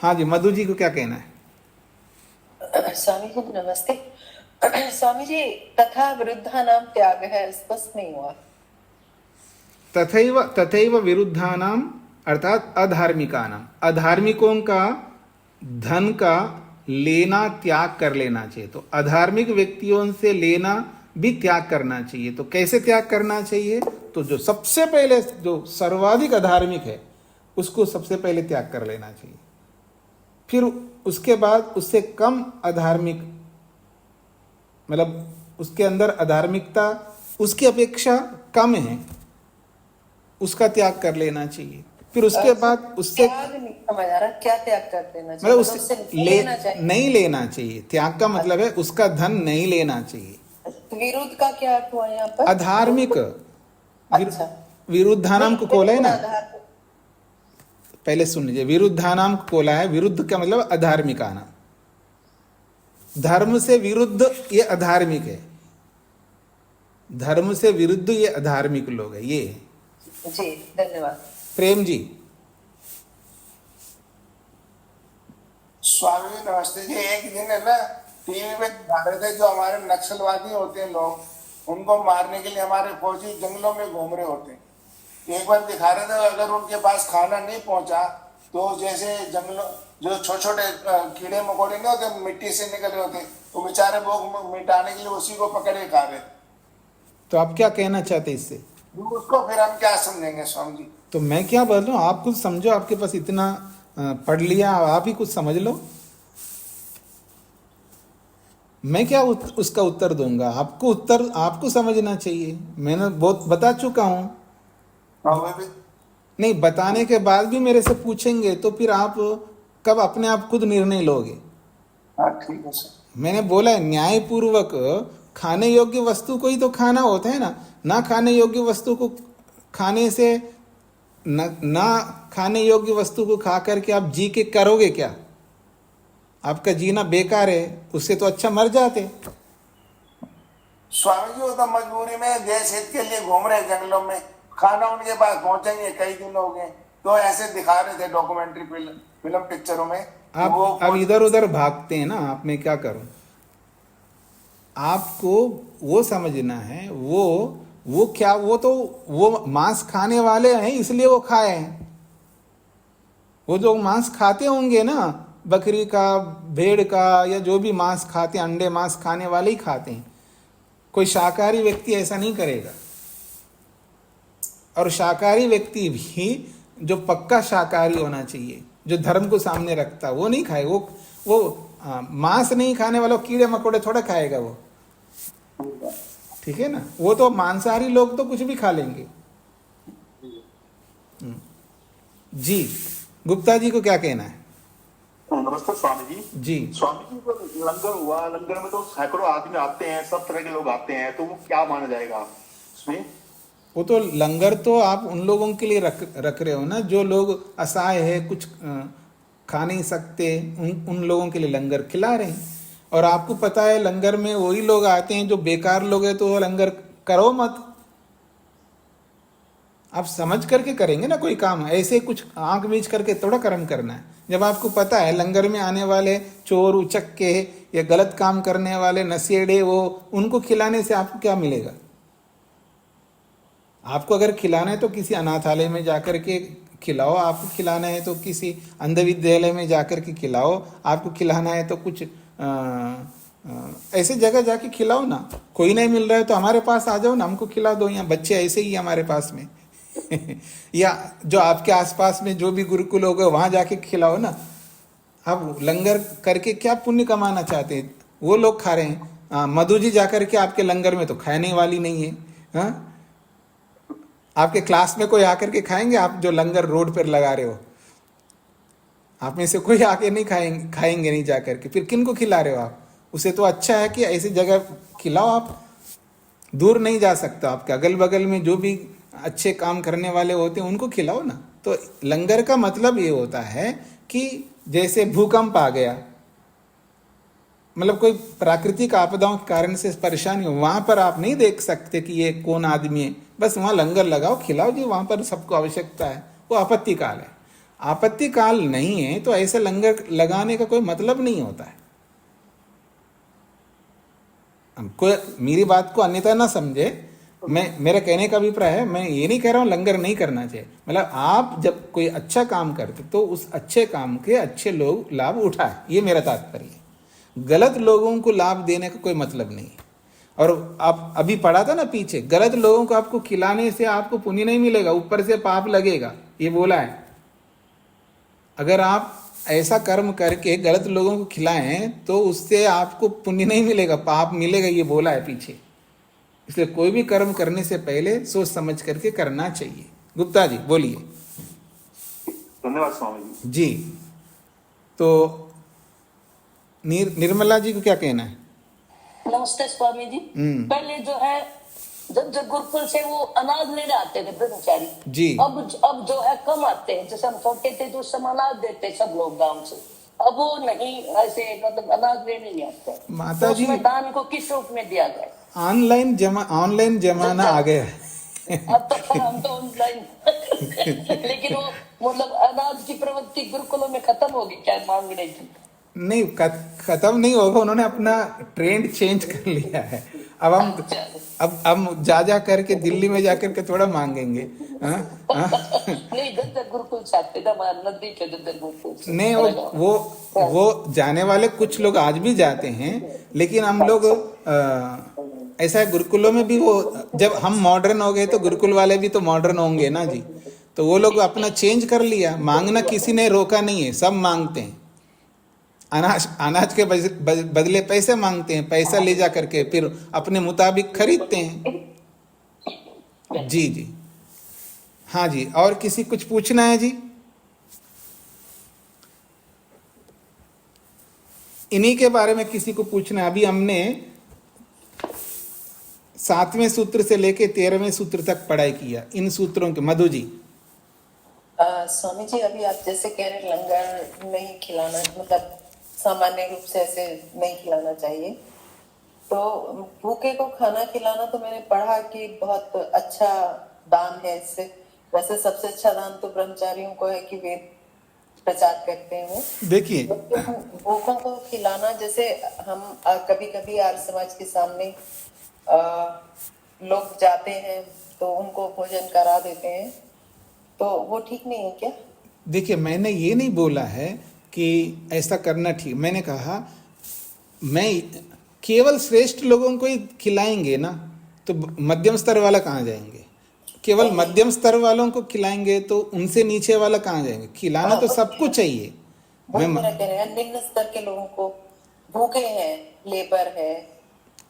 हाँ जी, मधु जी को क्या कहना है? स्वामी जी नमस्ते। स्वामी जी, तथा विरुद्धा नाम त्याग है, स्पष्ट नहीं हुआ। तथैव विरुद्धानाम अर्थात अधार्मिकानाम, अधार्मिकों का धन का लेना त्याग कर लेना चाहिए। तो अधार्मिक व्यक्तियों से लेना भी त्याग करना चाहिए। तो कैसे त्याग करना चाहिए? तो जो सबसे पहले जो सर्वाधिक अधार्मिक है उसको सबसे पहले त्याग कर लेना चाहिए। फिर उसके बाद उससे कम अधार्मिक, मतलब उसके अंदर अधार्मिकता उसकी अपेक्षा कम है, उसका त्याग कर लेना चाहिए। फिर उसके बाद उससे त्याग नहीं समझ आ रहा, क्या त्याग कर देना चाहिए? मतलब उससे लेना चाहिए, नहीं लेना चाहिए। त्याग का मतलब है उसका धन नहीं लेना चाहिए। विरुद्ध का क्या अर्थ हुआ यहाँ पर? अधार्मिक। अच्छा, विरुद्धानाम को खोला है ना, आधार- पहले सुन लीजिए। विरुद्धानाम को खोला है, विरुद्ध का मतलब अधार्मिकाना। धर्म से विरुद्ध ये अधार्मिक है, धर्म से विरुद्ध ये अधार्मिक लोग है। ये जी, धन्यवाद। प्रेम जी। स्वामी जी नमस्ते जी। एक दिन है ना टीवी पे दिखा रहे थे, जो हमारे नक्सलवादी होते हैं लोग, उनको मारने के लिए हमारे फौजी जंगलों में घूम रहे होते हैं। एक बार दिखा रहे थे, अगर उनके पास खाना नहीं पहुंचा तो जैसे जंगलों जो छोटे छोटे कीड़े मकोड़े नहीं होते, मिट्टी से निकले होते, वो बेचारे लोग मिटाने के लिए उसी को पकड़ के खा रहे। तो आप क्या कहना चाहते इससे? उसको फिर हम क्या समझेंगे स्वामी जी? तो मैं क्या बोल रहा हूँ, आप कुछ समझो। आपके पास इतना पढ़ लिया, आप ही कुछ समझ लो। मैं क्या उसका उत्तर दूंगा? आपको उत्तर आपको समझना चाहिए। मैंने बहुत बता चुका हूं। नहीं, बताने के बाद भी मेरे से पूछेंगे तो फिर आप कब अपने आप खुद निर्णय लोगे? ठीक है सर। मैंने बोला है न्यायपूर्वक खाने योग्य वस्तु को ही तो खाना होता है ना खाने योग्य वस्तु को खाने से ना खाने योग्य वस्तु को खा करके आप जी के करोगे क्या? आपका जीना बेकार है, उससे तो अच्छा मर जाते। स्वामी जी वो तो मजबूरी में देश हित के लिए घूम रहे जंगलों में, खाना उनके पास पहुंचेंगे कई दिन हो गए, तो ऐसे दिखा रहे थे डॉक्यूमेंट्री फिल्म पिक्चरों में। आप इधर उधर भागते हैं ना, आप मैं क्या करूं? आपको वो समझना है, वो क्या, वो मांस खाने वाले हैं इसलिए वो खाए हैं। वो जो मांस खाते होंगे ना, बकरी का, भेड़ का, या जो भी मांस खाते हैं, अंडे मांस खाने वाले ही खाते हैं। कोई शाकाहारी व्यक्ति ऐसा नहीं करेगा। और शाकाहारी व्यक्ति भी जो पक्का शाकाहारी होना चाहिए, जो धर्म को सामने रखता, वो नहीं खाए। वो मांस नहीं खाने वाला कीड़े मकोड़े थोड़ा खाएगा वो, ठीक है ना? वो तो मांसाहारी लोग तो कुछ भी खा लेंगे। जी, गुप्ता जी को क्या कहना है? नमस्ते स्वामी जी। जी स्वामी जी, तो लंगर हुआ, लंगर में तो सैकड़ों आदमी आते हैं, सब तरह के लोग आते हैं, तो वो क्या माना जाएगा उसमें? वो तो लंगर तो आप उन लोगों के लिए रख रहे हो ना, जो लोग असहाय है, कुछ खा नहीं सकते, उन लोगों के लिए लंगर खिला रहे हैं। और आपको पता है लंगर में वही लोग आते हैं जो बेकार लोग हैं, तो वो लंगर करो मत। आप समझ करके करेंगे ना कोई काम, ऐसे कुछ आंख मीच करके थोड़ा कर्म करना है। जब आपको पता है लंगर में आने वाले चोर उचक्के या गलत काम करने वाले नशेड़े, वो उनको खिलाने से आपको क्या मिलेगा? आपको अगर खिलाना है तो किसी अनाथालय में जाकर के खिलाओ, आपको खिलाना है तो किसी अंध विद्यालय में जाकर के खिलाओ, आपको खिलाना है तो कुछ ऐसे जगह जाके खिलाओ ना। कोई नहीं मिल रहा है तो हमारे पास आ जाओ ना, हमको खिला दो। यहाँ बच्चे ऐसे ही हमारे पास में या जो आपके आसपास में जो भी गुरुकुल होगा वहां जाके खिलाओ ना। आप लंगर करके क्या पुण्य कमाना चाहते हैं? वो लोग खा रहे हैं। मधु जी जाकर के आपके लंगर में तो खाने वाली नहीं है। हाँ, आपके क्लास में कोई आकर के खाएंगे? आप जो लंगर रोड पर लगा रहे हो, आप में से कोई आके नहीं खाएंगे नहीं जाकर के। फिर किन को खिला रहे हो आप? उसे तो अच्छा है कि ऐसी जगह खिलाओ। आप दूर नहीं जा सकता, आपके अगल बगल में जो भी अच्छे काम करने वाले होते हैं उनको खिलाओ ना। तो लंगर का मतलब ये होता है कि जैसे भूकंप आ गया, मतलब कोई प्राकृतिक आपदाओं के कारण से परेशानी हो, वहां पर आप नहीं देख सकते कि ये कौन आदमी है, बस वहां लंगर लगाओ, खिलाओ जी। वहां पर सबको आवश्यकता है, वो आपत्ति काल है। आपत्ति काल नहीं है तो ऐसे लंगर लगाने का कोई मतलब नहीं होता है। कोई मेरी बात को अन्यथा ना समझे। मेरा कहने का अभिप्राय है, मैं ये नहीं कह रहा हूं लंगर नहीं करना चाहिए। मतलब आप जब कोई अच्छा काम करते तो उस अच्छे काम के अच्छे लोग लाभ उठाए, ये मेरा तात्पर्य है। गलत लोगों को लाभ देने का कोई मतलब नहीं है। और आप अभी पढ़ा था ना पीछे, गलत लोगों को आपको खिलाने से आपको पुण्य नहीं मिलेगा, ऊपर से पाप लगेगा, ये बोला है। अगर आप ऐसा कर्म करके गलत लोगों को खिलाएं तो उससे आपको पुण्य नहीं मिलेगा, पाप मिलेगा, ये बोला है पीछे। इसलिए कोई भी कर्म करने से पहले सोच समझ करके करना चाहिए। गुप्ता जी बोलिए। धन्यवाद स्वामी जी। तो निर्मला जी को क्या कहना है? नमस्ते स्वामी जी। पहले जो है जब गुरुकुल से वो अनाज लेने आते थे ब्रह्मचारी जी, अब जो है कम आते हैं। जैसे हम छोटे थे तो सब अनाज देते सब लोग गांव से, अब वो नहीं, ऐसे मतलब अनाज लेने नहीं आते। माता जी, उसमें दान को किस रूप में दिया जाए? ऑनलाइन जमाना आ गया है। अब तो हम तो ऑनलाइन लेकिन वो मतलब अनाज की प्रवृत्ति गुरुकुलों में खत्म होगी क्या मांगने की? नहीं, खत्म नहीं होगा, उन्होंने अपना ट्रेंड चेंज कर लिया है। अब हम जा करके दिल्ली में जाकर के थोड़ा मांगेंगे। नहीं, दद्दर गुरुकुल चाहते थे, हमारे नदी के दद्दर गुरुकुल। नहीं, वो जाने वाले कुछ लोग आज भी जाते हैं, लेकिन हम लोग ऐसा है, गुरुकुलों में भी वो, जब हम मॉडर्न हो गए तो गुरुकुल वाले भी तो मॉडर्न होंगे ना जी। तो वो लोग अपना चेंज कर लिया, मांगना किसी ने रोका नहीं है, सब मांगते हैं। अनाज के बदले पैसे मांगते हैं, पैसा ले जा करके फिर अपने मुताबिक खरीदते हैं। जी जी, हाँ जी। और किसी कुछ पूछना है जी? इन्हीं के बारे में किसी को पूछना है? अभी हमने 7वें सूत्र से लेके 13वें सूत्र तक पढ़ाई किया इन सूत्रों के। मधु जी। स्वामी जी, अभी आप जैसे कह रहे लंगर नहीं खिलाना, मतलब सामान्य रूप से ऐसे नहीं खिलाना चाहिए, तो भूखे को खाना खिलाना तो मैंने पढ़ा कि बहुत अच्छा दान है इससे। वैसे सबसे अच्छा दान तो ब्रह्मचारियों को है कि वेद प्रचार करते हैं वो। देखिए, भूखों को खिलाना, जैसे हम कभी कभी आर्य समाज के सामने लोग जाते हैं तो उनको भोजन करा देते हैं, तो वो ठीक नहीं है क्या? देखिए, मैंने ये नहीं बोला है कि ऐसा करना ठीक। मैंने कहा मैं केवल श्रेष्ठ लोगों को ही खिलाएंगे ना, तो मध्यम स्तर वाला कहाँ जाएंगे? केवल मध्यम स्तर वालों को खिलाएंगे तो उनसे नीचे वाला कहाँ जाएंगे? खिलाना तो सबको चाहिए। निम्न स्तर के लोगों को, भूखे हैं, लेबर है,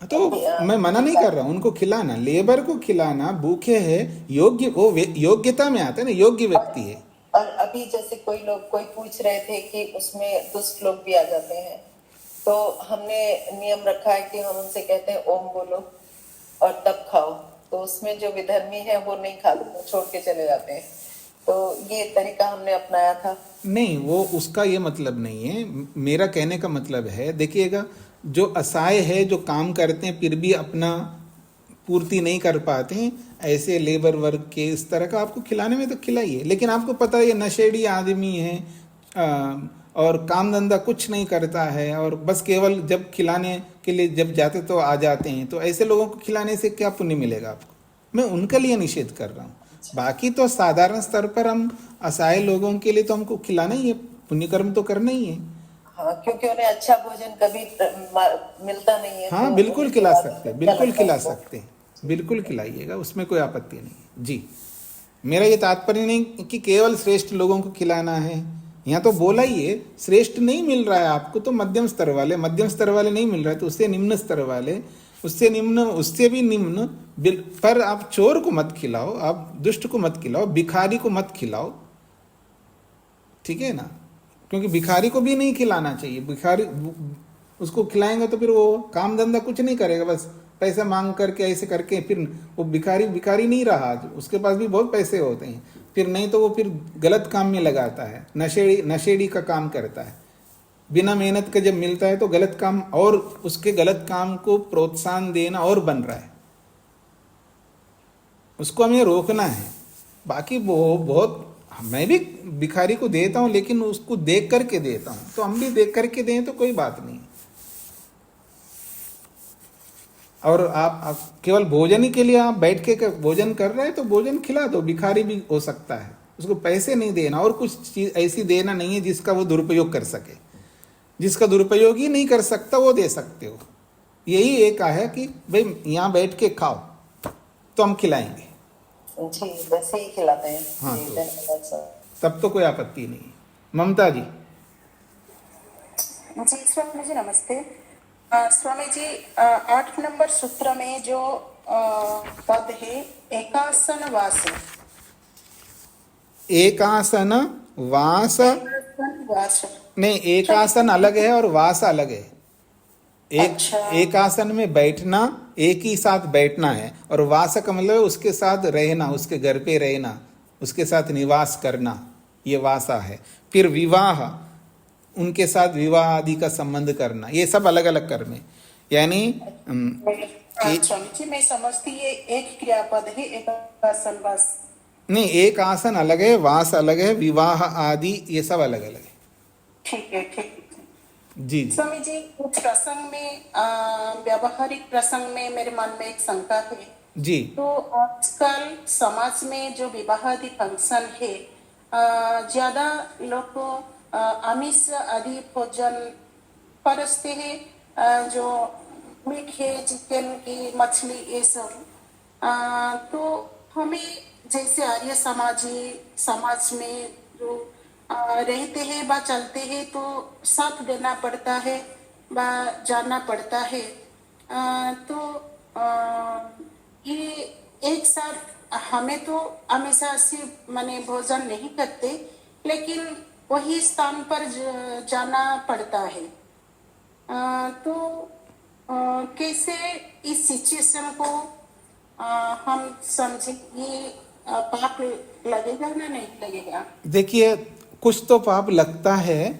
तो मैं मना नहीं कर रहा हूँ उनको खिलाना, लेबर को खिलाना, भूखे है, योग्य, वो योग्यता में आता है ना, योग्य व्यक्ति है। और अभी जैसे कोई पूछ रहे थे कि उसमें दुष्ट लोग भी आ जाते हैं, तो हमने नियम रखा है कि हम उनसे कहते हैं ओम बोलो और तब खाओ, तो उसमें जो विधर्मी है वो नहीं खाते, छोड़ के चले जाते हैं। तो ये तरीका हमने अपनाया था। नहीं, वो उसका ये मतलब नहीं है। मेरा कहने का मतलब है, देखिएगा, जो असहाय है, जो काम करते हैं फिर भी अपना पूर्ति नहीं कर पाते हैं, ऐसे लेबर वर्ग के इस तरह का आपको खिलाने में तो खिलाइए। लेकिन आपको पता है ये नशेड़ी आदमी है और काम धंधा कुछ नहीं करता है, और बस केवल जब खिलाने के लिए जब जाते तो आ जाते हैं, तो ऐसे लोगों को खिलाने से क्या पुण्य मिलेगा आपको? मैं उनके लिए निषेध कर रहा हूँ। बाकी तो साधारण स्तर पर हम असहाय लोगों के लिए तो हमको खिलाना ही है, पुण्य कर्म तो करना ही है। हाँ, क्योंकि उन्हें अच्छा भोजन कभी मिलता नहीं है। हाँ, बिल्कुल खिला सकते हैं, बिल्कुल खिला सकते हैं, बिल्कुल खिलाइएगा, उसमें कोई आपत्ति नहीं है जी। मेरा ये तात्पर्य नहीं कि केवल श्रेष्ठ लोगों को खिलाना है। यहाँ तो बोला ही है, श्रेष्ठ नहीं मिल रहा है आपको तो मध्यम स्तर वाले नहीं मिल रहा है तो उससे निम्न स्तर वाले, उससे निम्न, उससे भी निम्न। पर आप चोर को मत खिलाओ, आप दुष्ट को मत खिलाओ, भिखारी को मत खिलाओ, ठीक है ना? क्योंकि भिखारी को भी नहीं खिलाना चाहिए। भिखारी उसको खिलाएंगे तो फिर वो काम धंधा कुछ नहीं करेगा, बस पैसा मांग करके ऐसे करके फिर वो भिखारी नहीं रहा। उसके पास भी बहुत पैसे होते हैं, फिर नहीं तो वो फिर गलत काम में लगाता है, नशेड़ी का काम करता है। बिना मेहनत के जब मिलता है तो गलत काम, और उसके गलत काम को प्रोत्साहन देना और बन रहा है, उसको हमें रोकना है। बाकी वो बहुत, मैं भी भिखारी को देता हूँ लेकिन उसको देख करके देता हूँ, तो हम भी देख करके दें तो कोई बात नहीं। और आप केवल भोजन ही के लिए आप बैठ के भोजन कर रहे हैं तो भोजन खिला दो, भिखारी भी हो सकता है, उसको पैसे नहीं देना और कुछ चीज ऐसी देना नहीं है जिसका वो दुरुपयोग कर सके। जिसका दुरुपयोग ही नहीं कर सकता वो दे सकते हो, यही एक है कि भाई यहाँ बैठ के खाओ तो हम खिलाएंगे। जी वैसे ही खिलाते हैं। हाँ, जी तो धन्यवाद सर। तब तो कोई आपत्ति नहीं। ममता जी। जी स्वामी जी नमस्ते। स्वामी जी 8 नंबर सूत्र में जो पद है एकासन वास, एकासन वास वास नहीं, एकासन अलग है और वास अलग है। एक अच्छा। एक आसन में बैठना, एक ही साथ बैठना है, और वास का मतलब उसके साथ रहना, उसके घर पे रहना, उसके साथ निवास करना, ये वासा है। फिर विवाह, उनके साथ विवाह आदि का संबंध करना, ये सब अलग अलग कर्म है। यानी स्वामी जी मैं समझती ये एक क्रियापद है एकासन वास। नहीं, एक आसन अलग है, वास अलग है, विवाह आदि ये सब अलग अलग है। ठीक है ठीक है जी स्वामी जी। कुछ प्रसंग में व्यावहारिक प्रसंग में मेरे मन में एक शंका है जी। तो आजकल समाज में जो विवाहादि फंक्शन है ज्यादा लोग आमिष आदि भोजन परसते हैं, जो मीट है, चिकन की, मछली, ये सब। तो हमें जैसे आर्य समाज में जो रहते हैं व चलते हैं तो साथ देना पड़ता है व जाना पड़ता है। तो ये एक साथ हमें तो हमेशा ऐसे माने भोजन नहीं करते, लेकिन वही स्थान पर जाना पड़ता है। तो कैसे इस सिचुएशन को हम समझे, ये पाप लगेगा ना नहीं लगेगा? देखिए, कुछ तो पाप लगता है।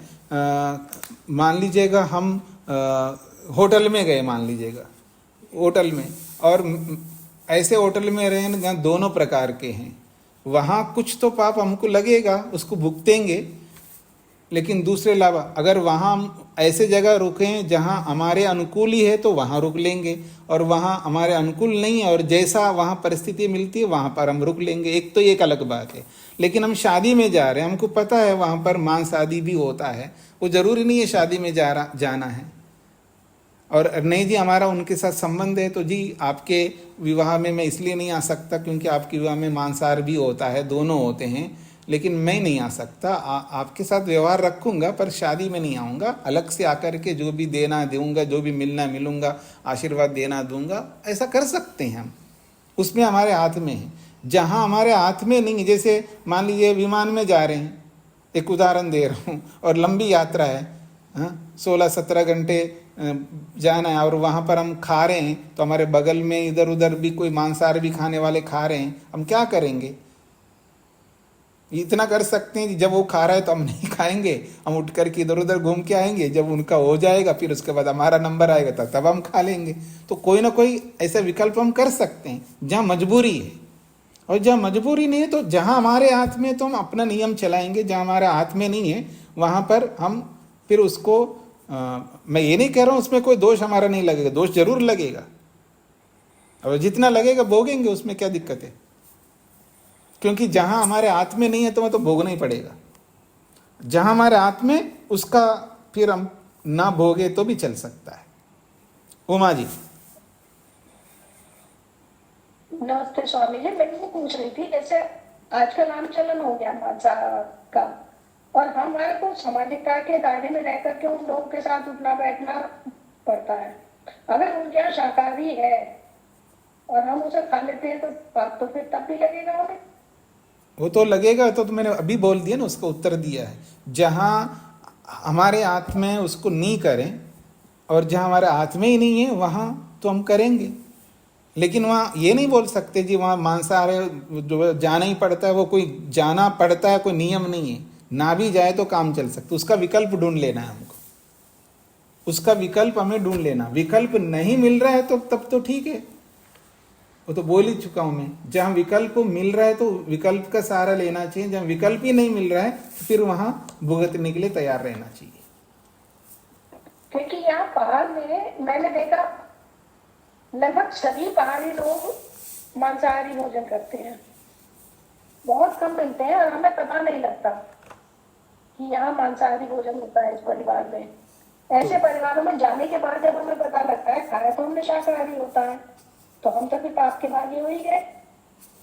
मान लीजिएगा हम होटल में गए, मान लीजिएगा होटल में, और ऐसे होटल में रहे जहाँ दोनों प्रकार के हैं, वहाँ कुछ तो पाप हमको लगेगा, उसको भुगतेंगे। लेकिन दूसरे अलावा अगर वहाँ हम ऐसे जगह रुकें जहाँ हमारे अनुकूल ही है तो वहाँ रुक लेंगे, और वहाँ हमारे अनुकूल नहीं है और जैसा वहाँ परिस्थिति मिलती है वहाँ पर हम रुक लेंगे, एक तो एक अलग बात है। लेकिन हम शादी में जा रहे हैं, हमको पता है वहाँ पर मांस आदि भी होता है, वो जरूरी नहीं है शादी में जाना है, और नहीं जी हमारा उनके साथ संबंध है तो जी आपके विवाह में मैं इसलिए नहीं आ सकता क्योंकि आपके विवाह में मांसाहार भी होता है, दोनों होते हैं, लेकिन मैं नहीं आ सकता। आपके साथ व्यवहार रखूंगा पर शादी में नहीं आऊँगा, अलग से आकर के जो भी देना दूंगा, जो भी मिलना मिलूंगा, आशीर्वाद देना दूंगा, ऐसा कर सकते हैं हम, उसमें हमारे हाथ में है। जहाँ हमारे हाथ में नहीं, जैसे मान लीजिए विमान में जा रहे हैं, एक उदाहरण दे रहा हूँ, और लंबी यात्रा है, 16-17 घंटे जाना है, और वहाँ पर हम खा रहे हैं तो हमारे बगल में इधर उधर भी कोई मांसाहार भी खाने वाले खा रहे हैं, हम क्या करेंगे? इतना कर सकते हैं कि जब वो खा रहा है तो हम नहीं खाएंगे, हम उठ करके इधर उधर घूम के आएंगे, जब उनका हो जाएगा फिर उसके बाद हमारा नंबर आएगा तब हम खा लेंगे। तो कोई ना कोई ऐसा विकल्प हम कर सकते हैं जहाँ मजबूरी है, और जहाँ मजबूरी नहीं है तो जहाँ हमारे हाथ में तो हम अपना नियम चलाएंगे, जहाँ हमारे हाथ में नहीं है वहाँ पर हम फिर उसको मैं ये नहीं कह रहा हूँ उसमें कोई दोष हमारा नहीं लगेगा, दोष जरूर लगेगा, और जितना लगेगा भोगेंगे, उसमें क्या दिक्कत है? क्योंकि जहां हमारे हाथ में नहीं है तो भोगना ही पड़ेगा। जहां हमारे हाथ में उसका फिर हम ना भोगे तो भी चल सकता है। उमा जी। नमस्ते स्वामी जी, मैं वो पूछ रही थी, जैसे आजकल आम चलन हो गया मांसाहार का, और हमारे को सामाजिकता के दायरे में रह करके उन लोगों के साथ उठना बैठना पड़ता है। अगर उनके यहाँ शाकाहारी है और हम उसे खा लेते हैं तो फिर तब भी लगेगा हमें? वो तो लगेगा, तो मैंने अभी बोल दिया ना, उसका उत्तर दिया है। जहां हमारे हाथ में उसको नहीं करें और जहां हमारे हाथ में ही नहीं है वहां तो हम करेंगे, लेकिन वहां ये नहीं बोल सकते जी वहां मांसाहार जो जाना ही पड़ता है, वो कोई जाना पड़ता है, कोई नियम नहीं है, ना भी जाए तो काम चल सकता। उसका विकल्प ढूंढ लेना है हमको, उसका विकल्प हमें ढूंढ लेना। विकल्प नहीं मिल रहा है तो तब तो ठीक है, वो तो बोल ही चुका हूं मैं। जहां विकल्प मिल रहा है तो विकल्प का सहारा लेना चाहिए, जहां विकल्प ही नहीं मिल रहा है तो फिर वहां भुगतने के लिए तैयार रहना चाहिए। क्योंकि यहाँ पहाड़ में मैंने देखा लगभग सभी पहाड़ी लोग मांसाहारी भोजन करते हैं, बहुत कम मिलते हैं, और हमें पता नहीं लगता कि यहाँ मांसाहारी भोजन होता है इस परिवार में। ऐसे परिवारों में जाने के बाद जब हमें पता लगता है खाया तो हमने शाकाहारी होता है, तो हम तो फिर पाप के भागी हो ही गए।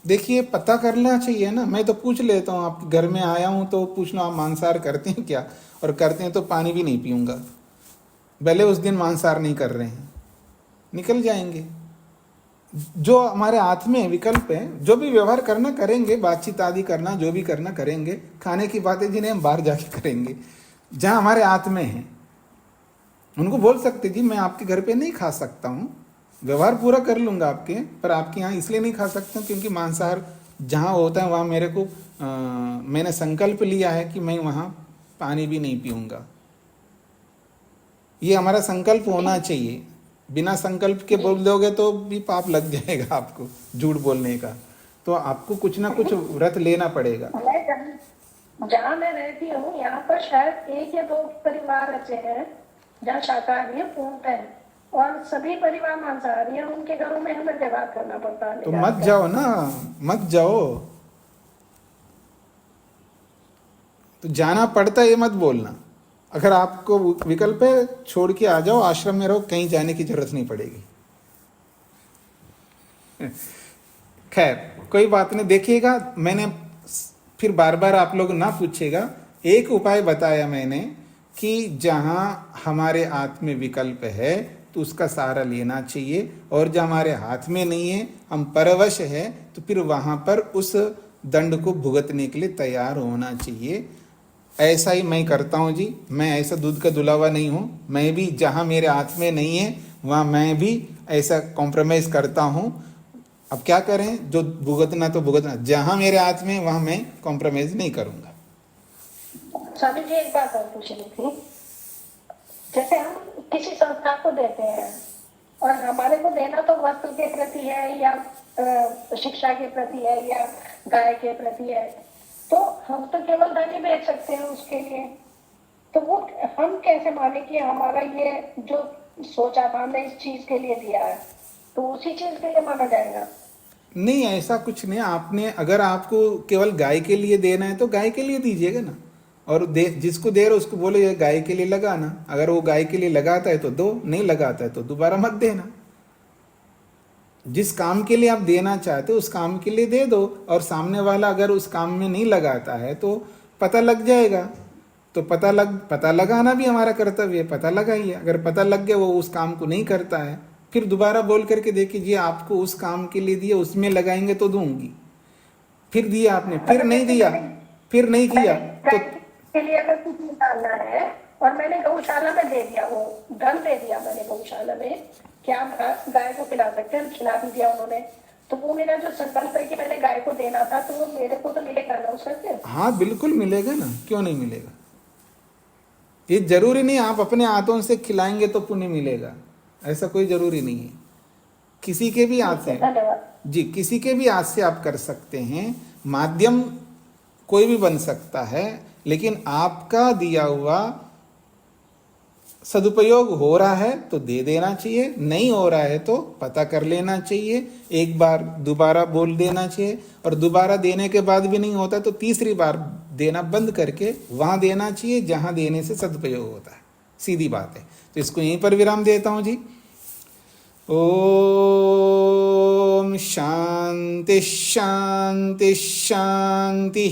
देखिए, पता करना चाहिए ना। मैं तो पूछ लेता हूँ, आपके घर में आया हूँ तो पूछ लो आप मांसाहार करते हैं क्या, और करते हैं तो पानी भी नहीं पीऊंगा, भले उस दिन मांसाहार नहीं कर रहे हैं, निकल जाएंगे। जो हमारे हाथ में विकल्प है, जो भी व्यवहार करना करेंगे, बातचीत आदि करना जो भी करना करेंगे, खाने की बातें जिन्हें हम बाहर जाके करेंगे, जहाँ हमारे हाथ में है उनको बोल सकते जी मैं आपके घर पे नहीं खा सकता हूँ, व्यवहार पूरा कर लूंगा आपके, पर आपके यहाँ इसलिए नहीं खा सकता हूँ क्योंकि मांसाहार जहाँ होता है वहाँ मेरे को मैंने संकल्प लिया है कि मैं वहाँ पानी भी नहीं पीऊंगा। ये हमारा संकल्प होना चाहिए। बिना संकल्प के बोल दोगे तो भी पाप लग जाएगा आपको, झूठ बोलने का। तो आपको कुछ ना कुछ व्रत लेना पड़ेगा। जहाँ मैं रहती हूँ यहाँ पर शायद 1 या 2 परिवार ऐसे हैं जहाँ शाकाहारी है पूर्णतः, और सभी परिवार मांसाहारी हैं। उनके घरों में हमें व्यवहार करना पड़ता है। तो मत जाओ ना, मत जाओ। तो जाना पड़ता है ये मत बोलना। अगर आपको विकल्प है छोड़ के आ जाओ, आश्रम में रहो, कहीं जाने की जरूरत नहीं पड़ेगी। खैर कोई बात नहीं। देखिएगा, मैंने फिर बार बार आप लोग ना पूछेगा, एक उपाय बताया मैंने कि जहां हमारे हाथ में विकल्प है तो उसका सहारा लेना चाहिए, और जब हमारे हाथ में नहीं है, हम परवश है, तो फिर वहां पर उस दंड को भुगतने के लिए तैयार होना चाहिए। ऐसा ही मैं करता हूँ जी। मैं ऐसा दूध का दुलावा नहीं हूँ। मैं भी जहाँ मेरे हाथ में नहीं है वहाँ मैं भी ऐसा कॉम्प्रोमाइज करता हूँ। अब क्या करें, जो भुगतना तो भुगतना, जहाँ मेरे हाथ में वहाँ मैं कॉम्प्रोमाइज नहीं करूँगा। स्वामी जी एक बात और पूछनी थी। जैसे हम किसी संस्था को देते हैं और हमारे को देना तो वस्त्र के प्रति है या शिक्षा के प्रति है या गाय के प्रति है, तो हम तो केवल धन ही बेच सकते हैं उसके लिए। तो वो हम कैसे माने कि हमारा ये जो सोचा था हमने इस चीज के लिए दिया है तो उसी चीज के लिए माना जाएगा? नहीं, ऐसा कुछ नहीं। आपने अगर आपको केवल गाय के लिए देना है तो गाय के लिए दीजिएगा ना, और जिसको दे रहे उसको बोले ये गाय के लिए लगाना। अगर वो गाय के लिए लगाता है तो दो, नहीं लगाता है तो दोबारा मत देना। जिस काम के लिए आप देना चाहते हो उस काम के लिए दे दो, और सामने वाला अगर उस काम में नहीं लगाता है तो पता लग जाएगा। तो पता लगाना भी हमारा कर्तव्य है, पता लगाइए। अगर पता लग गया वो उस काम को नहीं करता है, फिर दोबारा बोल करके देखिए आपको उस काम के लिए दिया, उसमें लगाएंगे तो दूंगी। फिर दिया आपने, फिर नहीं दिया, फिर नहीं किया तो के लिए अगर कुछ निकालना है और मैंने गौशाला में दे दिया, वो धन दे दिया मैंने गौशाला में, क्या गाय को पिला सकते हैं, खिला भी दिया उन्होंने, तो वो मेरा जो संकल्प है कि मैंने गाय को देना था तो वो मेरे को तो मिलेगा ना उससे? हाँ बिल्कुल मिलेगा ना, क्यों नहीं मिलेगा। ये जरूरी नहीं आप अपने हाथों से खिलाएंगे तो पुण्य मिलेगा, ऐसा कोई जरूरी नहीं है। किसी के भी हाथ से जी, किसी के भी हाथ से आप कर सकते हैं। माध्यम कोई भी बन सकता है, लेकिन आपका दिया हुआ सदुपयोग हो रहा है तो दे देना चाहिए, नहीं हो रहा है तो पता कर लेना चाहिए, एक बार दोबारा बोल देना चाहिए, और दोबारा देने के बाद भी नहीं होता तो तीसरी बार देना बंद करके वहां देना चाहिए जहां देने से सदुपयोग होता है। सीधी बात है। तो इसको यहीं पर विराम देता हूं जी। ओम शांति शांति शांति।